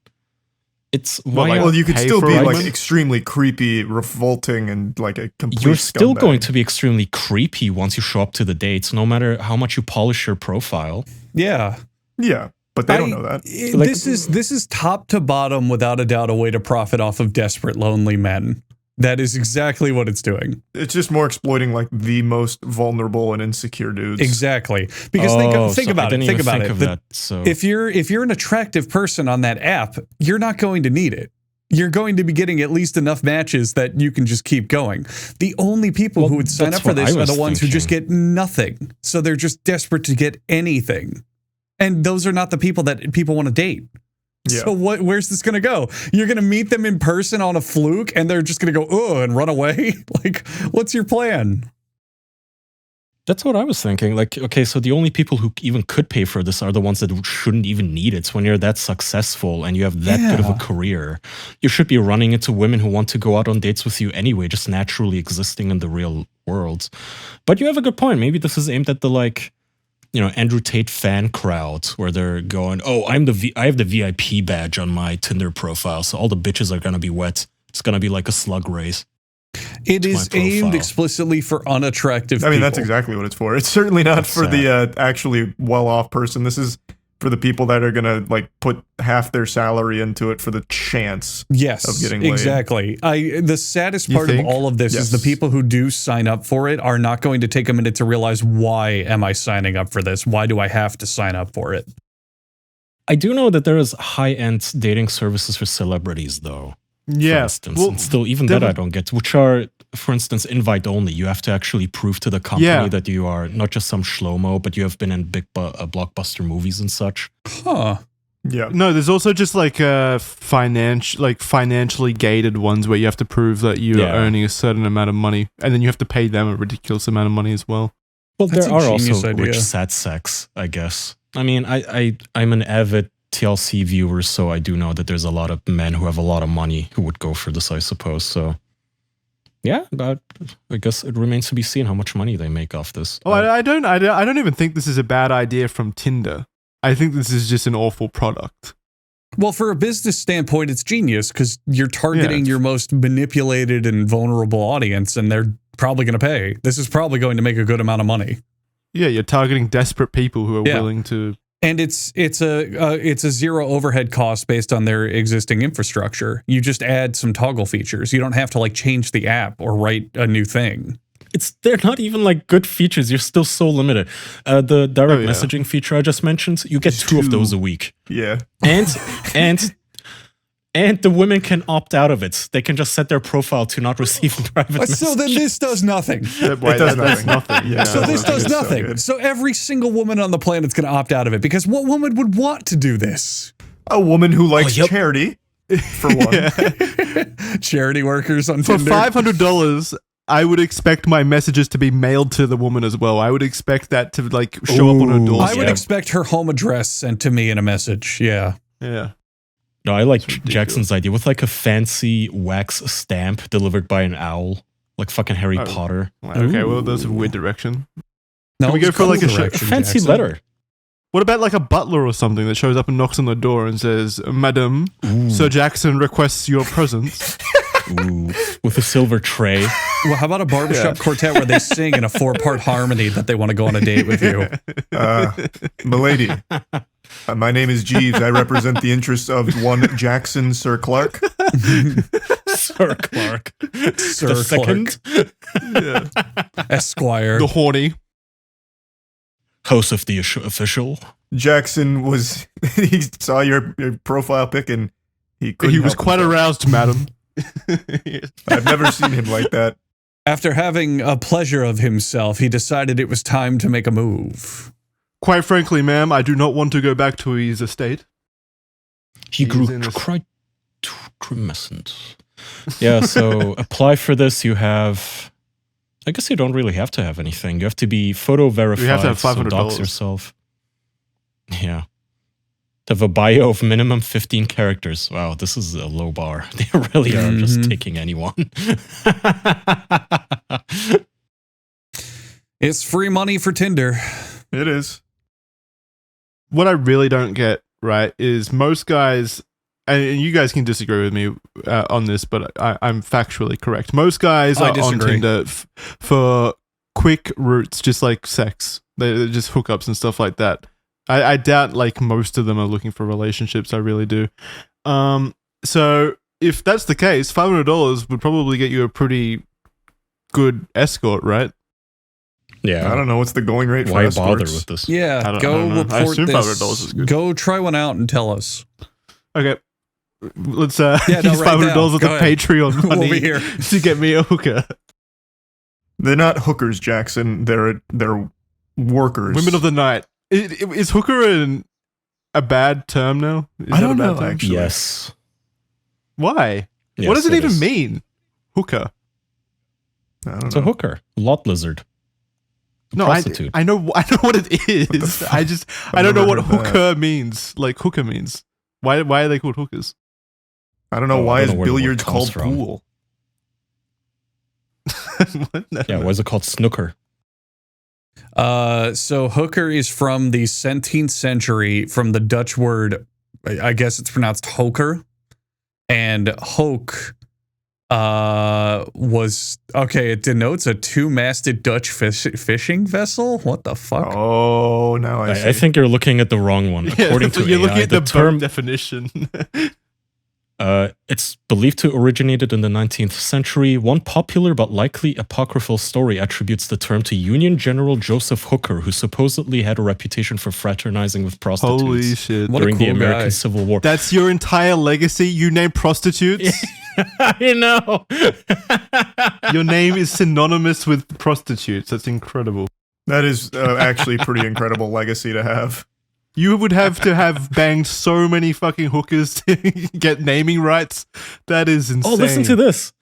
S4: It's why
S3: Well, you could
S1: pay
S3: still
S1: for
S3: be
S1: a
S3: like
S1: woman?
S3: extremely creepy, revolting, and like a complete
S4: you're still
S3: scumbag.
S4: going to be extremely creepy once you show up to the dates, no matter how much you polish your profile.
S2: Yeah.
S3: Yeah, but they don't know that.
S4: Like-
S2: This is top to bottom, without a doubt, a way to profit off of desperate, lonely men. That is exactly what it's doing.
S3: It's just more exploiting like the most vulnerable and insecure dudes.
S2: Exactly. Because think about it. Think about it.
S4: So
S2: If you're an attractive person on that app, you're not going to need it. You're going to be getting at least enough matches that you can just keep going. The only people
S4: Well,
S2: who would sign
S4: that's
S2: up for
S4: what
S2: this
S4: I
S2: are the
S4: was
S2: ones who just
S4: thinking.
S2: get nothing. So they're just desperate to get anything. And those are not the people that people want to date.
S3: Yeah.
S2: So where's this going to go? You're going to meet them in person on a fluke and they're just going to go, oh, and run away? Like, what's your plan?
S4: that's what I was thinking. Like, okay, so the only people who even could pay for this are the ones that shouldn't even need it. So when you're that successful and you have that good of a
S2: Yeah.
S4: career, you should be running into women who want to go out on dates with you anyway, just naturally existing in the real world. But you have a good point. Maybe this is aimed at the like, you know, Andrew Tate fan crowd where they're going, oh, I have the VIP badge on my Tinder profile, so all the bitches are gonna be wet. It's gonna be like a slug race.
S2: It
S4: my
S2: is aimed
S4: profile.
S2: explicitly for unattractive
S3: I mean,
S2: people.
S3: that's exactly what it's for. It's certainly not
S4: That's
S3: for the actually well-off person. This is for the people that are gonna like put half their salary into it for the chance.
S2: Yes,
S3: of getting laid.
S2: exactly. The saddest
S1: You
S2: part of
S1: think?
S2: all of this is the
S3: Yes.
S2: people who do sign up for it are not going to take a minute to realize, why am I signing up for this? Why do I have to sign up for it?
S4: I do know that there is high-end dating services for celebrities, though. For
S1: Yeah.
S4: instance,
S1: Well,
S4: and still, even
S1: there
S4: that I
S1: were-
S4: don't get, which are, for instance, invite only. You have to actually prove to the company
S1: Yeah.
S4: that you are not just some schlomo, but you have been in big blockbuster movies and such.
S2: Huh.
S3: Yeah.
S1: No, there's also just like financially gated ones where you have to prove that you
S4: Yeah.
S1: are earning a certain amount of money, and then you have to pay them a ridiculous amount of money as well.
S4: Well,
S2: That's
S4: there
S2: a
S4: are
S2: genius
S4: also
S2: idea.
S4: rich sad sex, I guess. I mean, I'm an avid TLC viewer, so I do know that there's a lot of men who have a lot of money who would go for this, I suppose. So, yeah, but I guess it remains to be seen how much money they make off this.
S1: Oh, I don't even think this is a bad idea from Tinder. I think this is just an awful product.
S2: Well, for a business standpoint, it's genius because you're targeting your most manipulated and vulnerable audience, and they're probably going to pay. This is probably going to make a good amount of money.
S1: Yeah, you're targeting desperate people who are
S2: Yeah.
S1: willing to
S2: And it's a zero overhead cost based on their existing infrastructure. You just add some toggle features. You don't have to like change the app or write a new thing.
S4: They're not even like good features. You're still so limited. The direct messaging feature I just mentioned, you get two of those a week.
S3: Yeah.
S4: And the women can opt out of it. They can just set their profile to not receive private messages.
S2: So then this does nothing.
S3: It does nothing. Yeah.
S2: So this does nothing. So every single woman on the planet's going to opt out of it, because what woman would want to do this?
S3: A woman who likes charity, for one.
S2: Charity workers on
S1: For
S2: Tinder.
S1: $500, I would expect my messages to be mailed to the woman as well. I would expect that to like show up on her doorstep.
S2: I would expect her home address sent to me in a message. Yeah.
S1: Yeah.
S4: No, I like Jackson's idea with like a fancy wax stamp delivered by an owl, like fucking Harry Potter.
S1: Okay, well, that's a weird direction.
S2: No,
S1: Can we go for like a
S4: Fancy
S2: Jackson.
S4: letter.
S1: What about like a butler or something that shows up and knocks on the door and says, "Madam, Sir Jackson requests your presence."
S4: Ooh, with a silver tray.
S2: Well, how about a barbershop quartet where they sing in a 4-part harmony that they want to go on a date with you?
S3: Milady, my name is Jeeves. I represent the interests of one Jackson Sir Clark.
S4: Sir Clark.
S2: Sir
S4: The second.
S2: Esquire.
S1: The horny.
S4: Host of the official.
S3: Jackson he saw your profile pic and he
S1: was quite aroused, madam.
S3: I've never seen him like that.
S2: After having a pleasure of himself, he decided it was time to make a move.
S1: Quite frankly, ma'am, I do not want to go back to his estate.
S4: He grew quite cremescent. Yeah, so apply for this. You have... I guess you don't really have to have anything. You have to be photo verified.
S1: You have to have
S4: so
S1: $500.
S4: dox yourself. Yeah. To have a bio of minimum 15 characters. Wow, this is a low bar. They really are just taking anyone.
S2: It's free money for Tinder.
S3: It is.
S1: What I really don't get, right, is most guys, and you guys can disagree with me on this, but I'm factually correct. Most guys are on Tinder for quick routes, just like sex. They're just hookups and stuff like that. I doubt like most of them are looking for relationships. I really do. So if that's the case, $500 would probably get you a pretty good escort, right?
S4: Yeah.
S3: I don't know what's the going rate for
S4: Why
S3: escorts.
S4: bother with this?
S2: Yeah, go report
S1: I assume
S2: this.
S1: $500 is good.
S2: Go try one out and tell us.
S1: Okay. Let's use
S2: write
S1: $500
S2: down.
S1: of the
S2: Go ahead.
S1: Patreon
S2: We'll
S1: money
S2: be here.
S1: to get me a hooker.
S3: They're not hookers, Jackson. They're workers.
S1: Women of the night. Is hooker a bad term now? Is
S3: I
S1: that a
S3: don't
S1: bad
S3: know,
S1: term?
S3: actually.
S4: Yes.
S1: Why?
S4: Yes,
S1: What does it even
S4: is.
S1: mean? Hooker.
S3: I don't
S4: It's a
S3: know.
S4: hooker. Lot lizard.
S1: No,
S4: Prostitute.
S1: I know what it is.
S3: fuck?
S1: I don't know
S3: never
S1: what
S3: heard that.
S1: hooker means. Like hooker means. Why are they called hookers?
S3: I don't know
S4: Oh,
S3: why
S4: I
S3: is
S4: don't know where the word
S3: billiards
S4: comes
S3: called
S4: from.
S3: pool.
S1: What? No,
S4: Yeah, why is it called snooker?
S2: So hooker is from the 17th century, from the Dutch word, I guess it's pronounced hoker, and hoek was, okay, it denotes a two-masted Dutch fishing vessel? What the fuck?
S3: Oh, now I see.
S4: I think you're looking at the wrong one.
S1: Yeah,
S4: According to
S1: you're
S4: AI,
S1: looking at the
S4: term,
S1: boat definition.
S4: it's believed to originated in the 19th century. One popular but likely apocryphal story attributes the term to Union General Joseph Hooker, who supposedly had a reputation for fraternizing with prostitutes
S1: Holy shit.
S2: What a
S4: during the
S2: cool
S4: American
S2: guy.
S4: Civil War.
S1: That's your entire legacy? You name prostitutes?
S4: I know.
S1: Your name is synonymous with prostitutes. That's incredible.
S3: That is actually a pretty incredible legacy to have.
S1: You would have to have banged so many fucking hookers to get naming rights. That is insane.
S4: Oh, listen to this.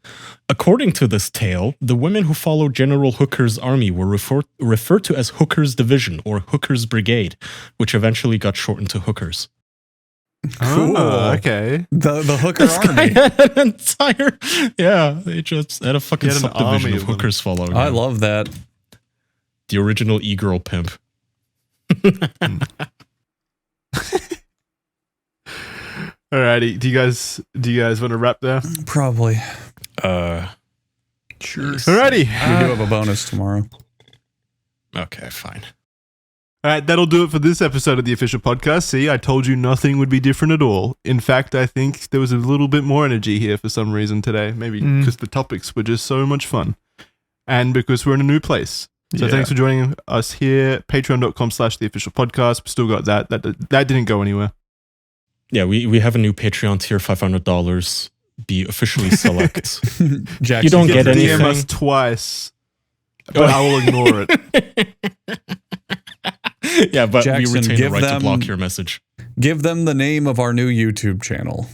S4: According to this tale, the women who followed General Hooker's army were referred to as Hooker's Division or Hooker's Brigade, which eventually got shortened to Hookers.
S2: Cool.
S1: Oh, okay.
S2: The hooker
S4: This guy
S2: army.
S4: had an entire, they just had a fucking
S1: He had an
S4: subdivision
S1: army
S4: of
S1: of them.
S4: hookers following
S2: I
S4: him.
S2: love that.
S4: The original e-girl pimp.
S1: Alrighty. Do you guys want to wrap there?
S2: Probably.
S3: Sure.
S1: Alrighty.
S2: We do have a bonus tomorrow.
S4: Okay, fine.
S1: All right, that'll do it for this episode of the official podcast. See, I told you nothing would be different at all. In fact, I think there was a little bit more energy here for some reason today. Maybe because the topics were just so much fun. And because we're in a new place. So thanks for joining us here. Patreon.com/theofficialpodcast. Still got that. That didn't go anywhere.
S4: Yeah, we have a new Patreon tier, $500. Be officially select.
S2: Jackson,
S4: You don't
S1: You
S4: get
S1: to DM
S4: anything.
S1: us twice. But I will ignore it.
S4: Yeah, but
S2: Jackson,
S4: we retain the
S2: give
S4: right to
S2: them-
S4: block your message.
S2: Give them the name of our new YouTube channel.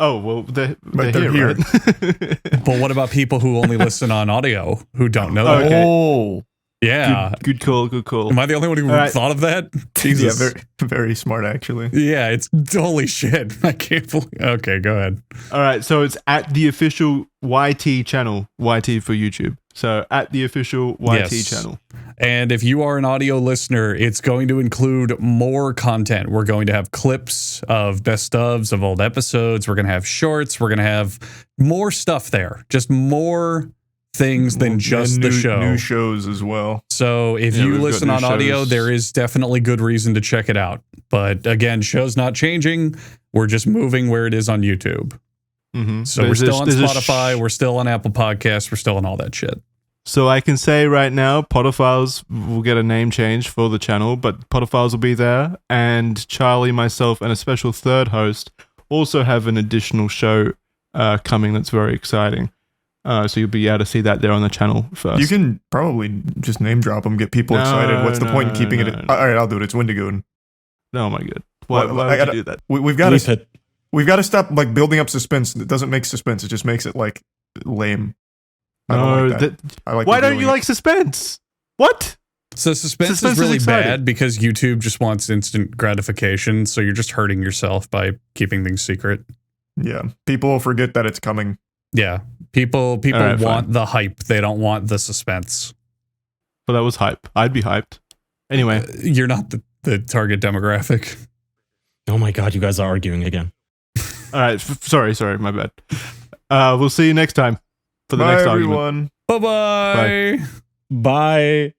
S1: Oh, well, they're
S3: they're
S1: here,
S3: here.
S1: right?
S2: But what about people who only listen on audio who don't know that?
S1: Okay.
S3: Oh,
S2: Yeah.
S1: Good call, good call.
S2: Am I the only one who
S1: All right.
S2: thought of that?
S3: yeah,
S2: Jesus.
S3: very, very smart actually.
S2: Yeah, it's holy shit. I can't believe. Okay, go ahead.
S1: All right, so it's at the official YT channel, YT for YouTube. So at the official YT
S2: Yes.
S1: channel.
S2: And if you are an audio listener, it's going to include more content. We're going to have clips of best ofs of old episodes. We're going to have shorts. We're going to have more stuff there. Just more things than just
S3: And
S2: the show.
S3: New shows as well.
S2: So if
S1: Yeah,
S2: you
S1: we've got
S2: listen
S1: new
S2: on audio,
S1: shows.
S2: there is definitely good reason to check it out. But again, show's not changing. We're just moving where it is on YouTube.
S1: Mm-hmm.
S2: So we're still on Spotify. We're still on Apple Podcasts. We're still on all that shit.
S1: So I can say right now, Potterfiles will get a name change for the channel, but Potterfiles will be there. And Charlie, myself, and a special third host also have an additional show coming that's very exciting. So you'll be able to see that there on the channel first.
S3: You can probably just name drop them, get people
S1: No,
S3: excited. What's the point in
S1: no,
S3: keeping
S1: no,
S3: it?
S1: no.
S3: All right, I'll do it. It's Wendigoon.
S1: Oh my god. Why
S3: Well,
S1: would
S3: I gotta-
S1: you do that?
S3: We've got
S4: Leave
S3: to
S4: it.
S3: we've got to stop like building up suspense. It doesn't make suspense. It just makes it like lame. I don't
S1: No,
S3: like that. I like
S1: why don't
S3: revealing
S1: you
S3: it.
S1: like suspense? What?
S2: So suspense
S1: Suspense
S2: is
S1: is
S2: really
S1: exciting.
S2: bad because YouTube just wants instant gratification. So you're just hurting yourself by keeping things secret.
S3: Yeah, people will forget that it's coming.
S2: Yeah. People
S1: right,
S2: want the hype. They don't want the suspense.
S1: Well, that was hype. I'd be hyped. Anyway,
S2: You're not the target demographic.
S4: Oh my god, you guys are arguing again.
S1: all right. Sorry, my bad. We'll see you next time for the
S3: Bye,
S1: next argument.
S3: everyone.
S2: Bye-bye.
S4: Bye.